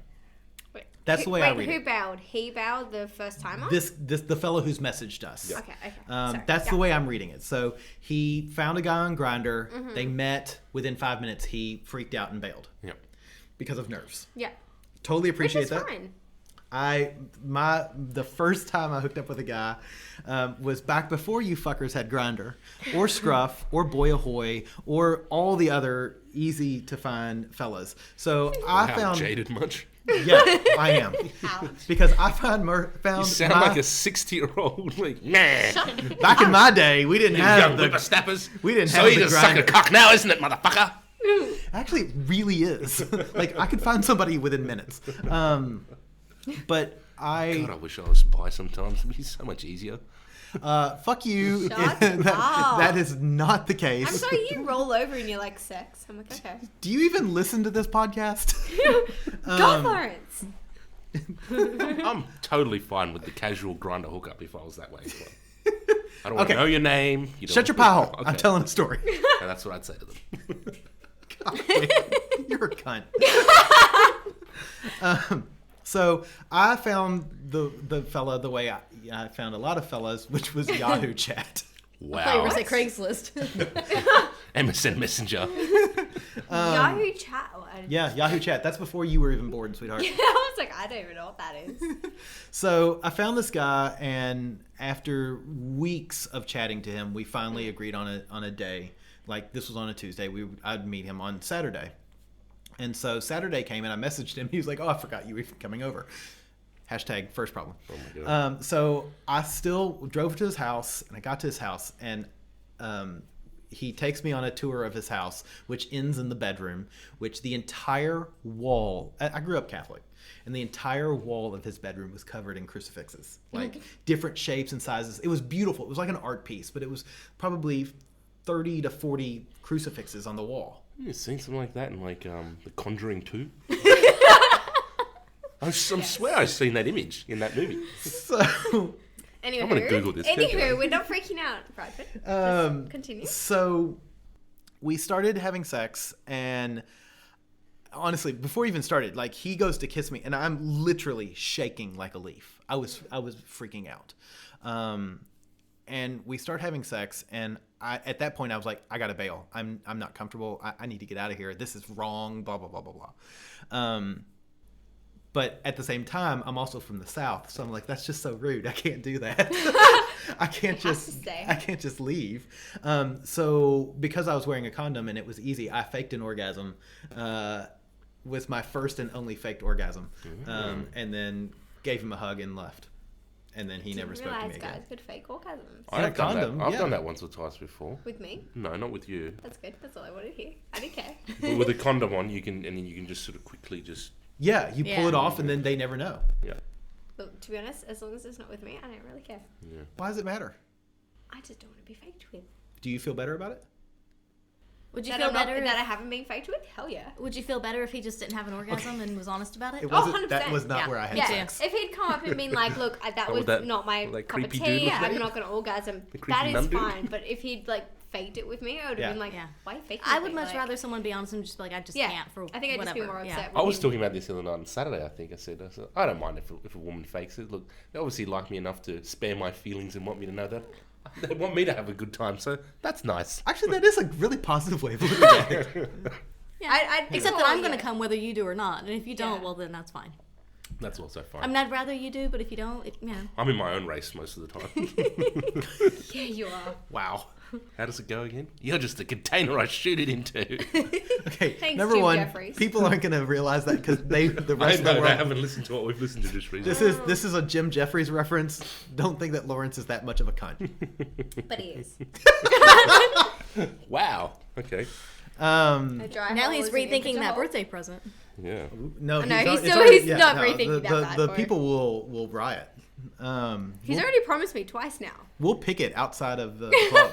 Wait, That's the way I read who it. bowed? He bowed the first timer? this the fellow who's messaged us. Yeah. Okay. Sorry. That's the Yeah. way I'm reading it. So he found a guy on Grindr. Mm-hmm. They met. Within 5 minutes, he freaked out and bailed Yep. because of nerves. Yeah. Totally Which appreciate is that. fine. The first time I hooked up with a guy was back before you fuckers had Grindr or Scruff or Boy Ahoy or all the other easy to find fellas. So I Wow, found jaded much? yeah, I am Ouch. because I found You sound like a 60-year-old. Like, nah. back in my day we didn't have Young the whippersnappers. we didn't So have you the just suck a Grindr. cock now, isn't it, motherfucker? Actually, it really is. Like I could find somebody within minutes. But God, I wish I was bi sometimes. It'd be so much easier. fuck you. Shut that, up. that is not the case. I'm sorry, you roll over and you're like, sex. I'm like, okay. Do you even listen to this podcast? Go, Lawrence. I'm totally fine with the casual Grindr hookup if I was that way as well. I don't want Okay. to know your name. You don't Shut your pie hole. Okay. I'm telling a story. Yeah, that's what I'd say to them. God, you're a cunt. So I found the fella the way I found a lot of fellas, which was Yahoo Chat. I thought you were Wow. going to say Craigslist. MSN Messenger. Yahoo chat. Yeah, Yahoo Chat. That's before you were even born, sweetheart. I was like, I don't even know what that is. So I found this guy, and after weeks of chatting to him, we finally agreed on a day. Like this was on a Tuesday. I'd meet him on Saturday. And so Saturday came and I messaged him. He was like, "Oh, I forgot you were coming over." Hashtag first problem. Oh my God. So I still drove to his house, and I got to his house, and he takes me on a tour of his house, which ends in the bedroom, which the entire wall, I grew up Catholic, and the entire wall of his bedroom was covered in crucifixes, like different shapes and sizes. It was beautiful. It was like an art piece, but it was probably 30 to 40 crucifixes on the wall. You've seen something like that in like The Conjuring 2? I swear I've seen that image in that movie. So, Anywho, I'm gonna Google this. Anywho, we're not freaking out, Bradford. Just continue. so we started having sex, and honestly, before we even started, like he goes to kiss me, and I'm literally shaking like a leaf. I was freaking out. And we start having sex, and at that point I was like, I gotta bail. I'm not comfortable. I need to get out of here. This is wrong. Blah blah blah blah blah. But at the same time, I'm also from the South, so I'm like, that's just so rude. I can't do that. I can't just leave. So because I was wearing a condom and it was easy, I faked an orgasm. Was my first and only faked orgasm, and then gave him a hug and left. And then he never spoke to me again. Guys could fake orgasms. I have done condom, that. I've yeah. done that once or twice before. With me? No, not with you. That's good. That's all I wanted to hear. I didn't care. But with a condom on, you can just sort of quickly just Yeah, you pull Yeah. it off and then they never know. yeah. Look, to be honest, as long as it's not with me, I don't really care. Why does it matter? I just don't want to be faked with. Do you feel better about it? Would you That, feel I'm not, better? that I haven't been faked with? Hell yeah. Would you feel better if he just didn't have an orgasm and was honest about it? It Oh, wasn't. That 100%. was not Yeah. where I had Yeah, sex. if he'd come up and been like, look, that Oh, was that- not my that cup of creepy tea, dude was I'm there? not going to orgasm, The creepy that is nun dude? fine. But if he'd like faked it with me, I would have Yeah. been like, Yeah. why fake it? I would much rather someone be honest and just be like, I just can't for I think I'd just whatever. be more upset. I was with talking about this the other night on Saturday, I think. I said, I don't mind if a woman fakes it. Look, they obviously like me enough to spare my feelings and want me to know that They want me to have a good time, so that's nice. Actually, that is a really positive way of looking at it. Yeah. Except that I'm going to yeah. come whether you do or not. And if you don't, Yeah. well, then that's fine. That's also fine. I mean, I'd rather you do, but if you don't, I'm in my own race most of the time. Yeah, you are. Wow. How does it go again? You're just a container I shoot it into. Okay, Thanks, number Jim one, Jeffries. people aren't going to realize that because the I rest of know the they world. haven't listened to what we've listened to just recently. This is a Jim Jeffries reference. Don't think that Lawrence is that much of a cunt. But he is. Wow. Okay. A dry now hole he's is an rethinking impotent that hole. birthday present. Yeah. No, No, he's he's already- not rethinking that bad The boy. people will riot. He's already promised me twice now. We'll picket outside of the club.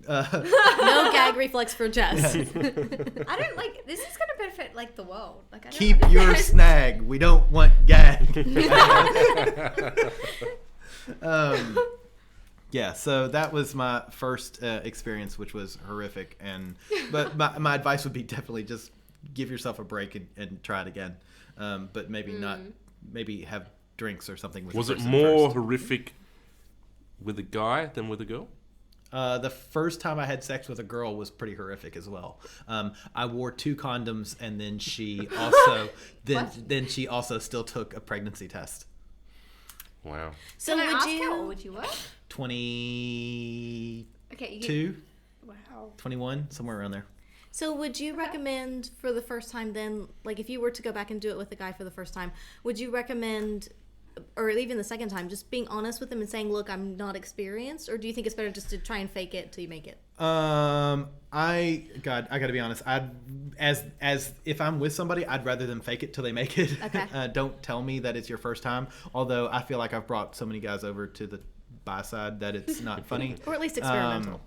No gag reflex for Jess. I don't like. This is gonna benefit like the world. Like I don't Keep understand. your snag. We don't want gag. Yeah, so that was my first experience, which was horrific. But my advice would be definitely just give yourself a break and try it again. But maybe not. Maybe have drinks or something with. Was the it person more first. horrific with a guy than with a girl? The first time I had sex with a girl was pretty horrific as well. I wore 2 condoms, and then she also then she also still took a pregnancy test. Wow. So Can I would ask you? how old you were? 22, Okay, you can, wow. 21, somewhere around there. So would you recommend for the first time then, like if you were to go back and do it with a guy for the first time, would you recommend, or even the second time, just being honest with him and saying, look, I'm not experienced? Or do you think it's better just to try and fake it till you make it? I gotta be honest. As if I'm with somebody, I'd rather them fake it till they make it. Okay. Don't tell me that it's your first time. Although I feel like I've brought so many guys over to the bi side that it's not funny. Or at least experimental.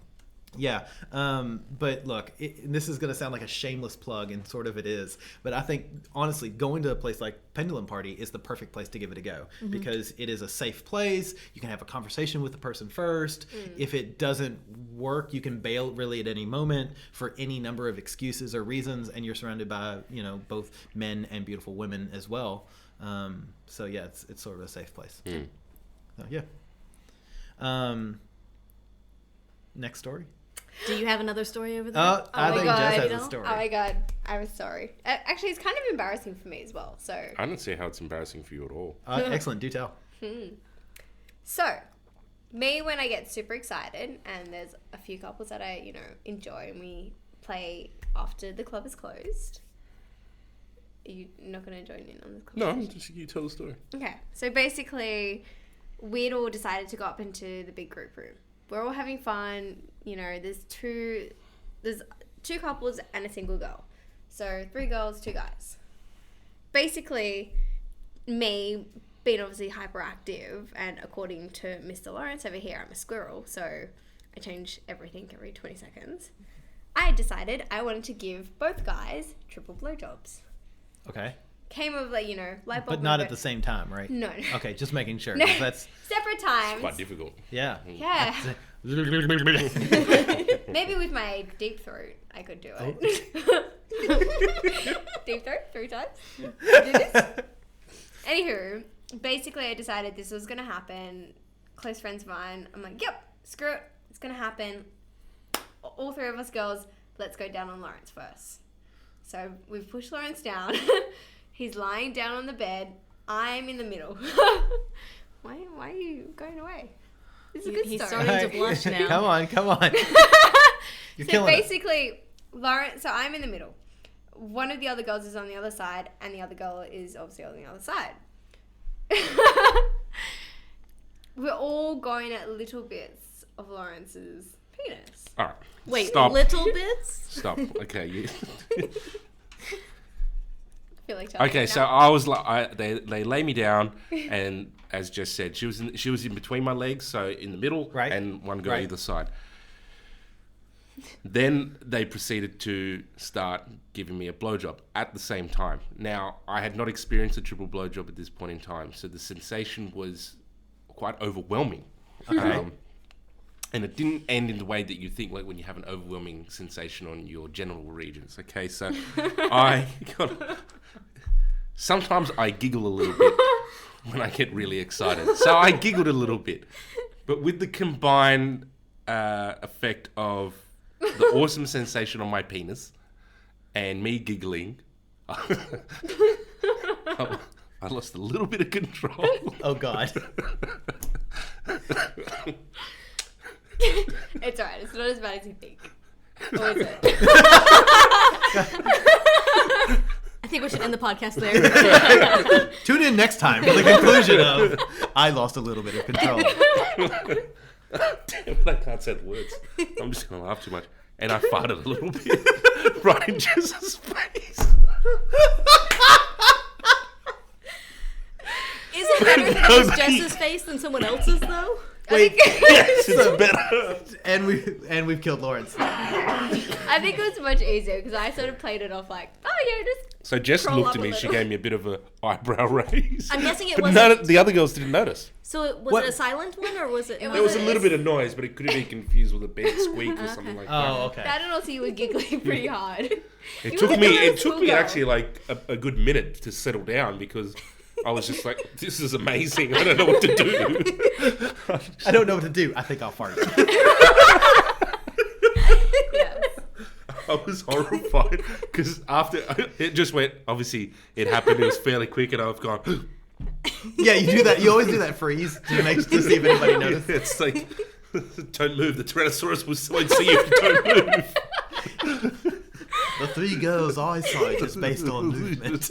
Yeah, but look, this is going to sound like a shameless plug, and sort of it is. But I think, honestly, going to a place like Pendulum Party is the perfect place to give it a go because it is a safe place. You can have a conversation with the person first. If it doesn't work, you can bail really at any moment for any number of excuses or reasons, and you're surrounded by, both men and beautiful women as well. So yeah, it's sort of a safe place. So, yeah. Next story. Do you have another story over there? I my think God. Jess has You a know? story. Oh my god, I was sorry. Actually, it's kind of embarrassing for me as well. So, I don't see how it's embarrassing for you at all. Excellent. Do tell. so me when I get super excited, and there's a few couples that I enjoy, and we play after the club is closed. Are you not going to join in on this No, conversation? just you tell the story. Okay, so basically, we'd all decided to go up into the big group room. We're all having fun. There's two couples and a single girl. So 3 girls, 2 guys. Basically, me being obviously hyperactive, and according to Mr. Lawrence over here, I'm a squirrel, so I change everything every 20 seconds. I decided I wanted to give both guys triple blowjobs. Okay. Came of light bulb. But not at the same time, right? No. Okay, just making sure. No. 'Cause that's Separate times. Quite difficult. yeah. Yeah. Maybe with my deep throat, I could do it. Deep throat 3 times. Do this. Anywho, basically, I decided this was gonna happen. Close friends of mine. I'm like, yep, screw it. It's gonna happen. All 3 of us girls, let's go down on Lawrence first. So we've pushed Lawrence down. He's lying down on the bed. I'm in the middle. Why are you going away? It's a good He's story. starting to blush now. Come on. You're So killing it. basically, Lawrence, so I'm in the middle. One of the other girls is on the other side, and the other girl is obviously on the other side. We're all going at little bits of Lawrence's penis. All right. Wait, Stop. little bits? Stop. Okay. I feel like telling Okay, you so now. I was like, they lay me down, and as Jess said, she was in between my legs, so in the middle, Right. and one girl Right. either side. Then they proceeded to start giving me a blowjob at the same time. Now, I had not experienced a triple blowjob at this point in time, so the sensation was quite overwhelming. Okay. And it didn't end in the way that you think, like when you have an overwhelming sensation on your genital regions. Okay, so sometimes I giggle a little bit when I get really excited. So I giggled a little bit. But with the combined effect of the awesome sensation on my penis and me giggling, I lost a little bit of control. Oh, God. It's alright. It's not as bad as you think. Or is it? I think we should end the podcast there. Tune in next time for the conclusion of I lost a little bit of control. Damn it, I can't say the words. I'm just going to laugh too much. And I farted a little bit right in Jess's face. Is it better if it was Jess's face than someone else's, though? Wait, Yes, it's better. and we've killed Lawrence. I think it was much easier because I sort of played it off like, oh yeah, just. So Jess Scroll looked up at a me, she little. gave me a bit of an eyebrow raise. I'm guessing it But wasn't. none of the other girls didn't notice. So was What? it a silent one or was it? It not? There was a it little is- bit of noise, but it could have been confused with a bad squeak or something like that. Oh, okay. That and also you were giggling pretty hard. It You took were me. like a It took me schoolgirl. actually like a good minute to settle down because I was just like, "This is amazing. I don't know what to do." I don't know what to do. I think I'll fart. Yes. I was horrified because after it just went. Obviously, it happened. It was fairly quick, and I've gone. Yeah, you do that. You always do that freeze to see if anybody notices. It's like, don't move. The Tyrannosaurus won't see you if you don't move. The three girls' eyesight is based on movement.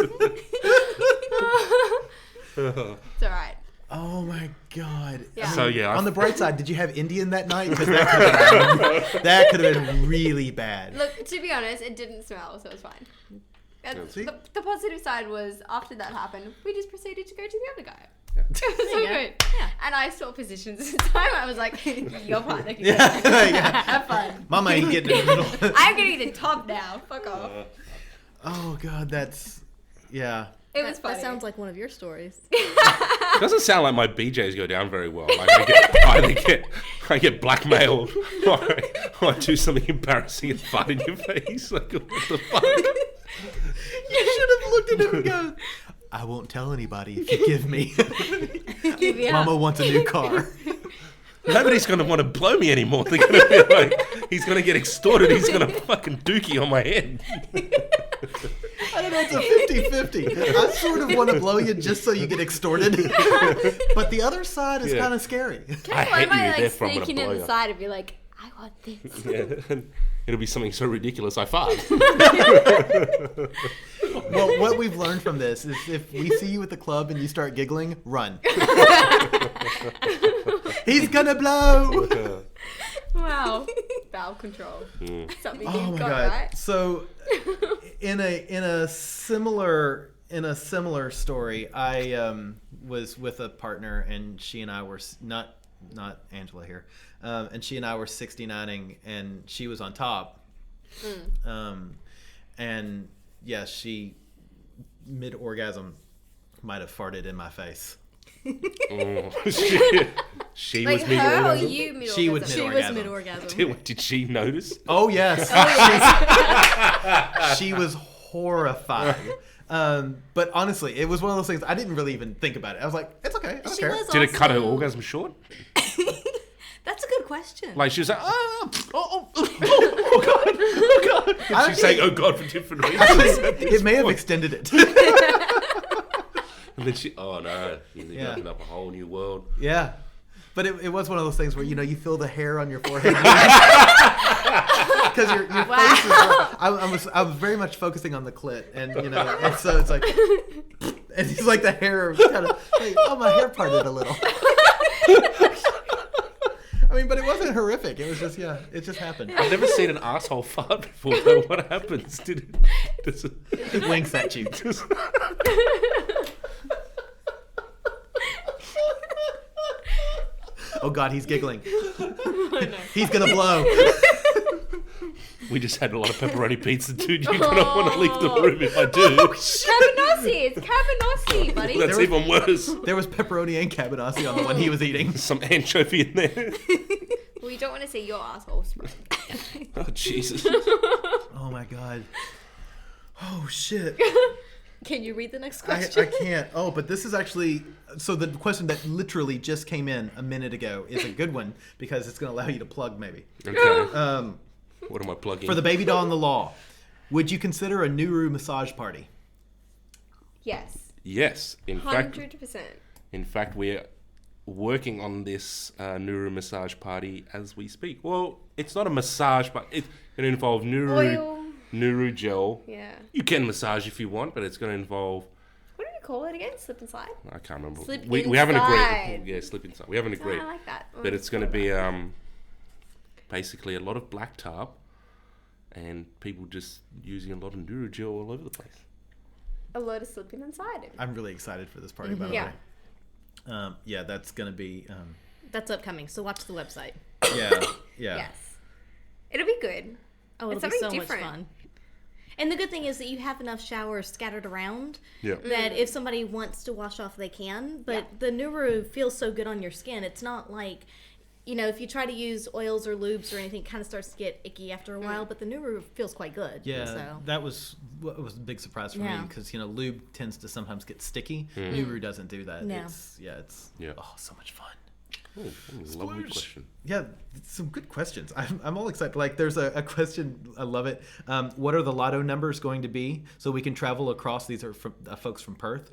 It's alright. Oh my God. Yeah. So yeah, On the bright side, did you have Indian that night? Because that could have been really bad. Look, to be honest, it didn't smell, so it was fine. See? The positive side was after that happened, we just proceeded to go to the other guy. Yeah. It was so you go. good. Yeah. And I saw positions this time. I was like, you're fine. Okay. Yeah, yeah. Have fun. Mama ain't getting in the middle. I'm getting the top now. Fuck off. Oh God, that's yeah. It was funny. That sounds like one of your stories. It doesn't sound like my BJs go down very well. Like I get blackmailed or do something embarrassing and fart in your face. Like what the fuck? You should have looked at him and go, I won't tell anybody if you give me. Give me Mama up. wants a new car. Nobody's gonna want to blow me anymore. They're gonna be like, he's gonna get extorted. He's gonna fucking dookie on my head. I don't know, it's a 50-50. I sort of want to blow you just so you get extorted. But the other side is Yeah. kind of scary. I Why hate am I you. like Therefore, I'm gonna sneaking blow in you. the side and be like, I want this. Yeah. It'll be something so ridiculous. I fart. Well, what we've learned from this is if we see you at the club and you start giggling, run. He's gonna blow. Wow. Bowel control. Something Oh you've my got God. right. So in a similar story, I was with a partner and she and I were not Angela here, and she and I were 69ing and she was on top, and yeah, she mid orgasm might have farted in my face. She Like was her or mid-orgasm? you mid She would She was Orgasm. mid-orgasm. Did she notice? Oh yes, she was horrified. But honestly, it was one of those things I didn't really even think about it. I was like, it's okay. I don't She care. was Did it cut her also- orgasm short? That's a good question. Like she was like, oh God. I She's think- saying, oh God, for different reasons. at this It may have point. extended it. And then she, oh no, you Yeah. opened up a whole new world. Yeah. But it was one of those things where, you feel the hair on your forehead. Because your face is I was very much focusing on the clit. And, and so it's like, and it's like the hair kind of, like, oh, my hair parted a little. I mean, but it wasn't horrific. It was just, it just happened. I've never seen an asshole fart before though. What happens? Does it It winks at you. just, Oh, God, he's giggling. He's going to blow. we just had a lot of pepperoni pizza, dude. You're gonna want to leave the room if I do. Cabanossi. It's cabanossi, buddy. That's even worse. There was pepperoni and cabanossi on the one he was eating. Some anchovy in there. Well, you don't want to see your asshole spread. Oh Jesus. Oh, my God. Oh, shit. Can you read the next I question? can't. Oh, but this is actually... So the question that literally just came in a minute ago is a good one because it's going to allow you to plug maybe. Okay. What am I plugging? For the baby doll in the law, would you consider a Nuru massage party? Yes. Yes. 100%. In fact, we're working on this Nuru massage party as we speak. Well, it's not a massage, but it's going to involve Nuru gel. Yeah. You can massage if you want, but it's going to involve... What do we call it again? Slip and slide? I can't remember. Slip We haven't agreed. inside. Yeah, slip inside. We haven't agreed. I like that. But it's going to be basically a lot of black tar and people just using a lot of Nuru gel all over the place. A load of slipping inside it. I'm really excited for this party, by the Yeah. way. Yeah, that's going to be... That's upcoming, so watch the website. yeah. Yes. It'll be good. Oh, It's it'll be so something much different. fun. And the good thing is that you have enough showers scattered around Yeah. that if somebody wants to wash off, they can. But Yeah. the Nuru feels so good on your skin. It's not like, if you try to use oils or lubes or anything, it kind of starts to get icky after a while. But the Nuru feels quite good. Yeah, So. that was what was a big surprise for me Yeah. because lube tends to sometimes get sticky. Nuru doesn't do that. No. It's Yeah. oh, so much fun. Oh, lovely question. Yeah, some good questions. I'm all excited. Like, there's a question. I love it. What are the lotto numbers going to be so we can travel across? These are from folks from Perth.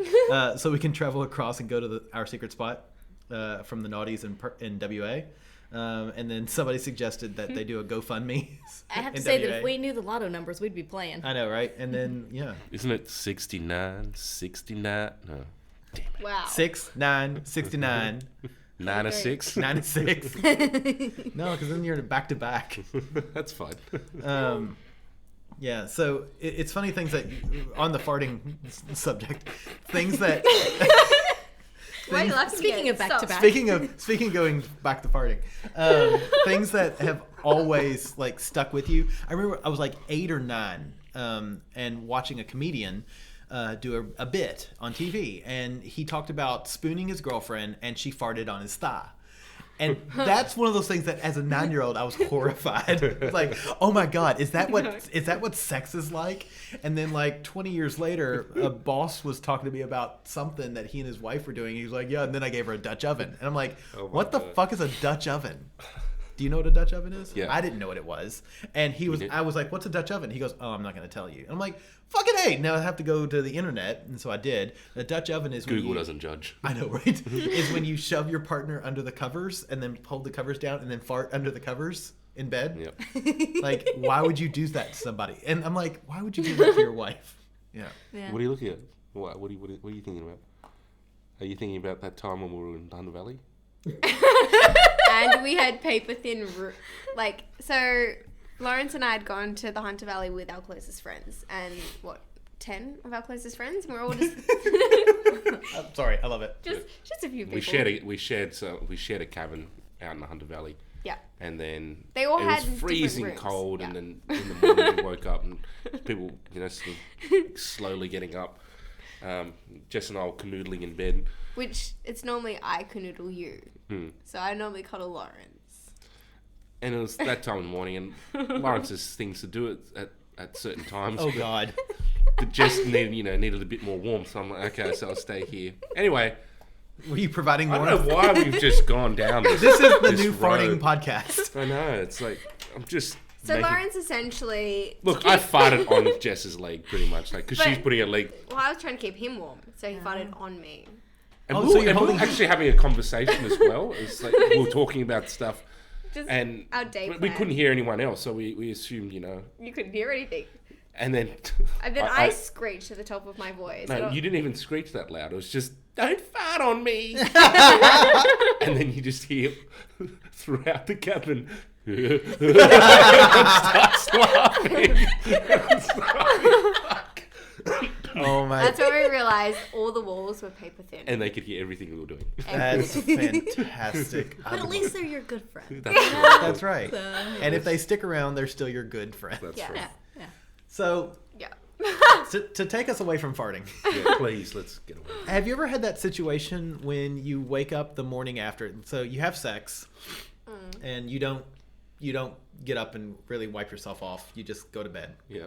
So we can travel across and go to our secret spot from the Naughties in WA. And then somebody suggested that they do a GoFundMe. I have to in say WA. that if we knew the lotto numbers, we'd be playing. I know, right? And then Isn't it 69, 69? No. Damn it. Wow. 6, 9, 69. 9 or 6? 9 and 6. No, because then you're back to back. That's fine. Yeah, so it's funny things that on the farting subject, things that. Why are you laughing Speaking again? of back Stop. to back. Speaking of going back to farting, things that have always like stuck with you. I remember I was like 8 or 9, and watching a comedian do a bit on TV, and he talked about spooning his girlfriend, and she farted on his thigh. And that's one of those things that, as a 9-year-old, I was horrified. It's like, oh my god, is that what sex is like? And then, like 20 years later, a boss was talking to me about something that he and his wife were doing. He was like, yeah, and then I gave her a Dutch oven, and I'm like, Oh my what the God. fuck is a Dutch oven? Do you know what a Dutch oven is? Yeah. I didn't know what it was. And did. I was like, what's a Dutch oven? He goes, oh, I'm not going to tell you. And I'm like, fucking A. Now I have to go to the internet. And so I did. The Dutch oven is when Google you, doesn't judge. I know, right? Is when you shove your partner under the covers and then hold the covers down and then fart under the covers in bed. Yep. Like, why would you do that to somebody? And I'm like, why would you do that to your wife? Yeah. Yeah. What are you looking at? What are you thinking about? Are you thinking about that time when we were in Thunder Valley? And we had paper thin, so Lawrence and I had gone to the Hunter Valley with our closest friends, and 10 of our closest friends, and we're all just I'm sorry, I love it. just a few people. We shared a cabin out in the Hunter Valley. Yeah. And then They all it had was different freezing rooms. cold, Yeah. and then in the morning we woke up and people, sort of slowly getting up. Jess and I were canoodling in bed. Which it's normally I canoodle you, so I normally cuddle Lawrence. And it was that time in the morning, and Lawrence has things to do at certain times. Oh God. But Jess needed a bit more warmth, so I'm like, okay, so I'll stay here. Anyway, Were you providing I more? don't know why we've just gone down this. This is the this new road. farting podcast. I know, it's like I'm just. So making- Lawrence essentially. Look, I farted on Jess's leg pretty much, like because But- she's putting her leg. Well, I was trying to keep him warm, so he farted on me. And Oh, we so were, you're and we were holding- actually having a conversation as well. It's like we were talking about stuff, Just and our day we plan. couldn't hear anyone else, so we assumed, You couldn't hear anything. And then, And then I screeched at the top of my voice. I no, don't- you didn't even screech that loud. It was just don't fart on me. And then you just hear throughout the cabin. Starts laughing. Oh my. That's when we realized all the walls were paper thin. And they could hear everything we were doing. That's fantastic. But at least they're your good friend. That's right. So, And if they stick around, they're still your good friend. That's Yeah. right. yeah. So Yeah. to take us away from farting, Yeah, please, let's get away. have you ever had that situation when you wake up the morning after? So you have sex, and you don't get up and really wipe yourself off. You just go to bed. Yeah.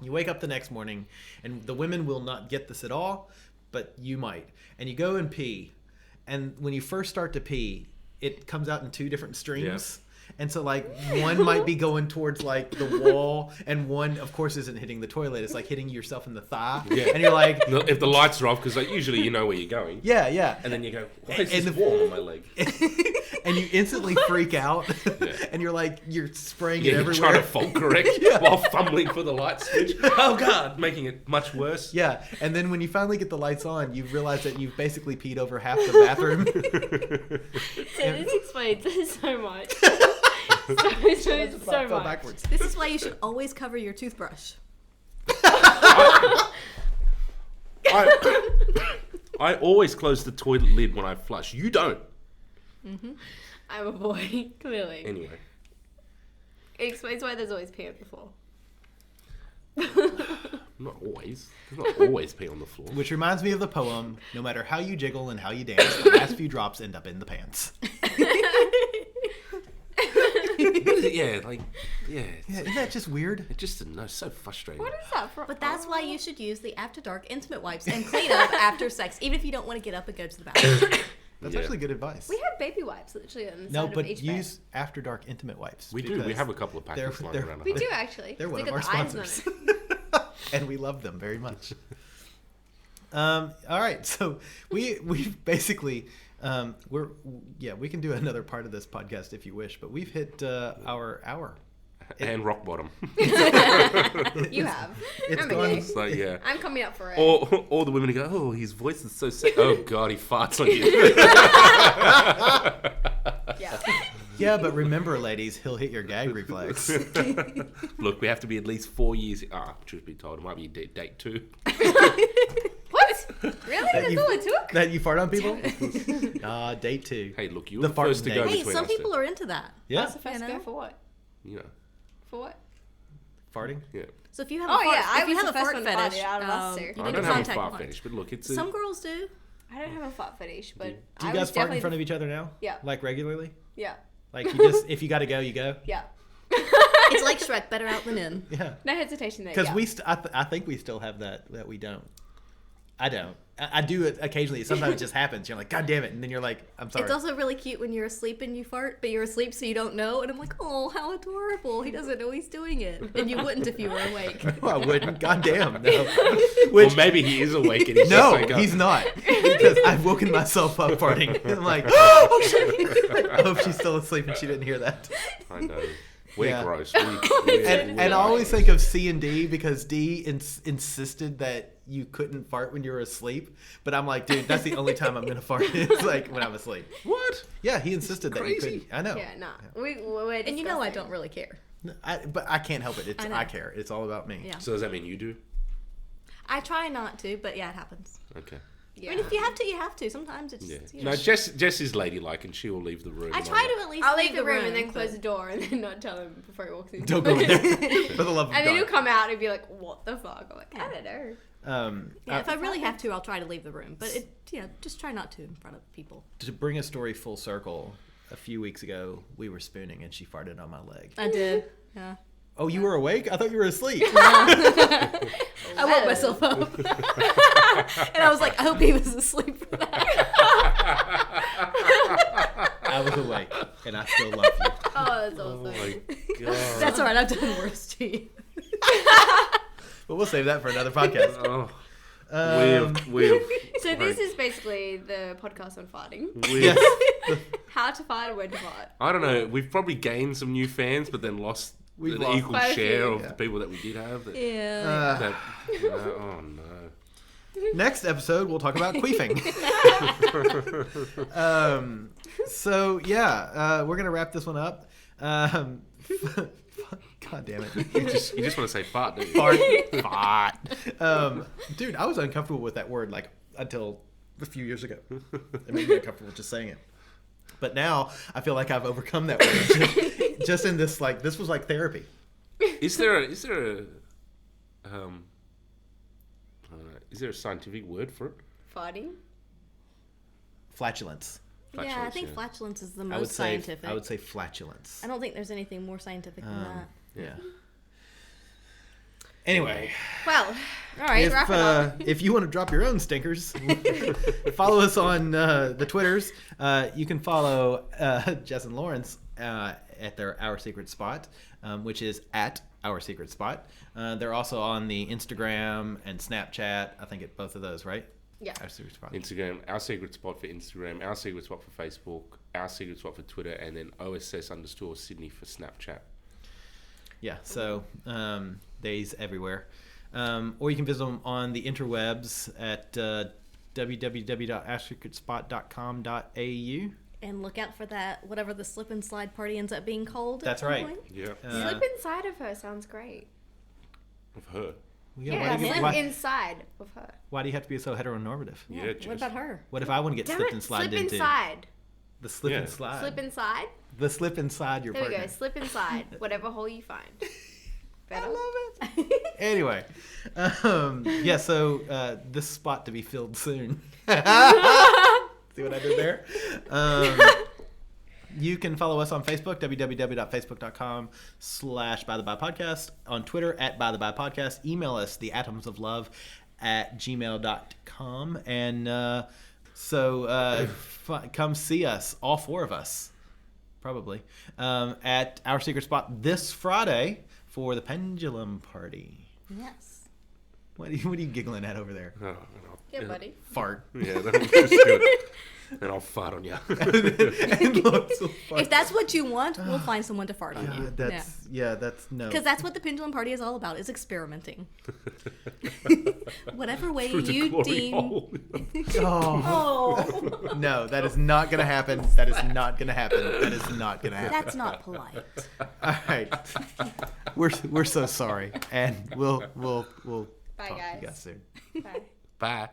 You wake up the next morning, and the women will not get this at all, but you might. And you go and pee, and when you first start to pee, it comes out in 2 different streams. And so, like, one might be going towards, like, the wall, and one, of course, isn't hitting the toilet. It's, like, hitting yourself in the thigh. Yeah. And you're like... If the lights are off, because, like, usually you know where you're going. Yeah, yeah. And then you go, why is this warm on my leg? And you instantly freak out. Yeah. And you're, like, you're spraying it everywhere. You're trying to fault correct while fumbling for the light switch. Oh, God. Making it much worse. Yeah. And then when you finally get the lights on, you realize that you've basically peed over half the bathroom. So this explains so much. so much. Backwards. This is why you should always cover your toothbrush. I always close the toilet lid when I flush. You don't. Mm-hmm. I'm a boy, clearly. Anyway. It explains why there's always pee on the floor. Not always. There's not always pee on the floor. Which reminds me of the poem, no matter how you jiggle and how you dance, the last few drops end up in the pants. Isn't that just weird? It just so frustrating. What is that from? But that's why you should use the After Dark intimate wipes and clean up after sex, even if you don't want to get up and go to the bathroom. That's actually good advice. We have baby wipes literally on the No, side but of each use After Dark intimate wipes. We do. We have a couple of packets lying around. We do actually. They're one They of our got the eyes on sponsors. And we love them very much. All right, so we've basically we can do another part of this podcast if you wish, but we've hit our hour. And rock bottom. You have. It's gone. So, yeah. I'm coming up for it. Or the women who go, oh, his voice is so sick. Oh, God, he farts on you. Yeah. Yeah, but remember, ladies, he'll hit your gag reflex. Look, we have to be at least 4 years. Truth be told, it might be date 2. What? Really? That's all it took? That you fart on people? Date 2. Hey, look, you The were the first to fart go date. Hey, between some us two. people are into that. Yeah. What's the first You go know? for what? You know. For what? Farting? Yeah. So if you have Oh, a fart, yeah, I if you was have the a first fart one to fart fetish, it out of us two. you I need to don't have a contact fart one. fetish, but look, it's Some girls do. I don't have a fart fetish, but Do you guys fart in front of each other now? Yeah. Like regularly? Yeah. Like you just, if you got to go, you go? Yeah. It's like Shrek, better out than in. Yeah. No hesitation there. Because yeah. I think we still have that we don't. I don't. I do it occasionally. Sometimes it just happens. You're like, God damn it. And then you're like, I'm sorry. It's also really cute when you're asleep and you fart, but you're asleep so you don't know. And I'm like, oh, how adorable. He doesn't know he's doing it. And you wouldn't if you were awake. No, I wouldn't. God damn. No. Well, maybe he is awake and he's No, just like, he's not. Because I've woken myself up farting. And I'm like, oh, shit. I hope she's still asleep and she didn't hear that. I know. We're Yeah. gross. And I always think of C and D because D insisted that you couldn't fart when you were asleep. But I'm like, dude, that's the only time I'm going to fart. It's like when I'm asleep. What? Yeah, he insisted that you crazy. couldn't. I know. Yeah, nah. We're And you know I disgusting. don't really care. But I can't help it. I know. I care. It's all about me. Yeah. So does that mean you do? I try not to, but yeah, it happens. Okay. Yeah. I mean, if you have to, you have to. Sometimes it's Yeah. just, you know. No, Jess is ladylike and she will leave the room. I try to at least I'll leave the room and but- then close the door and then not tell him before he walks in. Don't go in there. For the love of And then God. he'll come out and be like, what the fuck? I'm like, I don't know. Yeah, if I really have to, I'll try to leave the room. But just try not to in front of people. To bring a story full circle, a few weeks ago, we were spooning and she farted on my leg. I did. Yeah. Oh, you were awake? I thought you were asleep. I woke myself up. And I was like, I hope he was asleep for that. I was awake, and I still love you. Oh, that's awesome. Oh my God. That's all right. I've done worse to you. But we'll save that for another podcast. Oh, We've So this is basically the podcast on farting. yes. How to fart and when to fart. I don't know. We've probably gained some new fans, but then lost We've an lost equal quite a share few. of the people that we did have. That, Yeah. oh no. Next episode, we'll talk about queefing. So yeah, we're gonna wrap this one up. God damn it! You just want to say fart, don't you? Fart. Dude, I was uncomfortable with that word like until a few years ago. It made me uncomfortable just saying it. But now I feel like I've overcome that word. Just in this, like, this was like therapy. Is there a scientific word for it? Farting? Flatulence. Yeah, I Flatulence, think yeah. flatulence is the I would most say. scientific. I would say flatulence. I don't think there's anything more scientific than that. Yeah. Anyway, Well, all right, wrap it up. if you want to drop your own stinkers, follow us on the Twitters. You can follow Jess and Lawrence at their Our Secret Spot, which is at Our Secret Spot. They're also on the Instagram and Snapchat. I think at both of those, right? Yeah. Our Secret Spot. Instagram, Our Secret Spot for Instagram, Our Secret Spot for Facebook, Our Secret Spot for Twitter, and then OSS_Sydney for Snapchat. Yeah, so they's everywhere. Or you can visit them on the interwebs at www.oursecretspot.com.au. And look out for that, whatever the slip and slide party ends up being called. That's at some right. point. Yeah. Slip inside of her sounds great. Of her. Yeah, slip why, inside of her. why do you have to be so heteronormative? Yeah, What Jess. about her? What if I want to get Damn slipped it, and slid slip into? inside. The slip Yeah. and slide. Slip inside. The slip inside your There we partner. go. Slip inside. Whatever hole you find. Better. I love it. Anyway, yeah. So this spot to be filled soon. See what I did there? You can follow us on Facebook, www.facebook.com/bythebypodcast, on Twitter @bythebypodcast. Email us, theatomsoflove@gmail.com. And come see us, all four of us, probably, at Our Secret Spot this Friday for the Pendulum Party. Yes. What are you giggling at over there? Oh, Yeah, buddy. Fart. Yeah, that was just good. And I'll fart on you. And lots of fart. If that's what you want, we'll find someone to fart on you. That's no. Because that's what the pendulum party is all about, is experimenting. Whatever way Through the you glory deem. hole. Oh. Oh, No, that is not going to happen. That is not going to happen. That is not going to happen. that's not polite. All right. We're so sorry, and we'll Bye, talk to you guys. guys soon. Bye. Bye.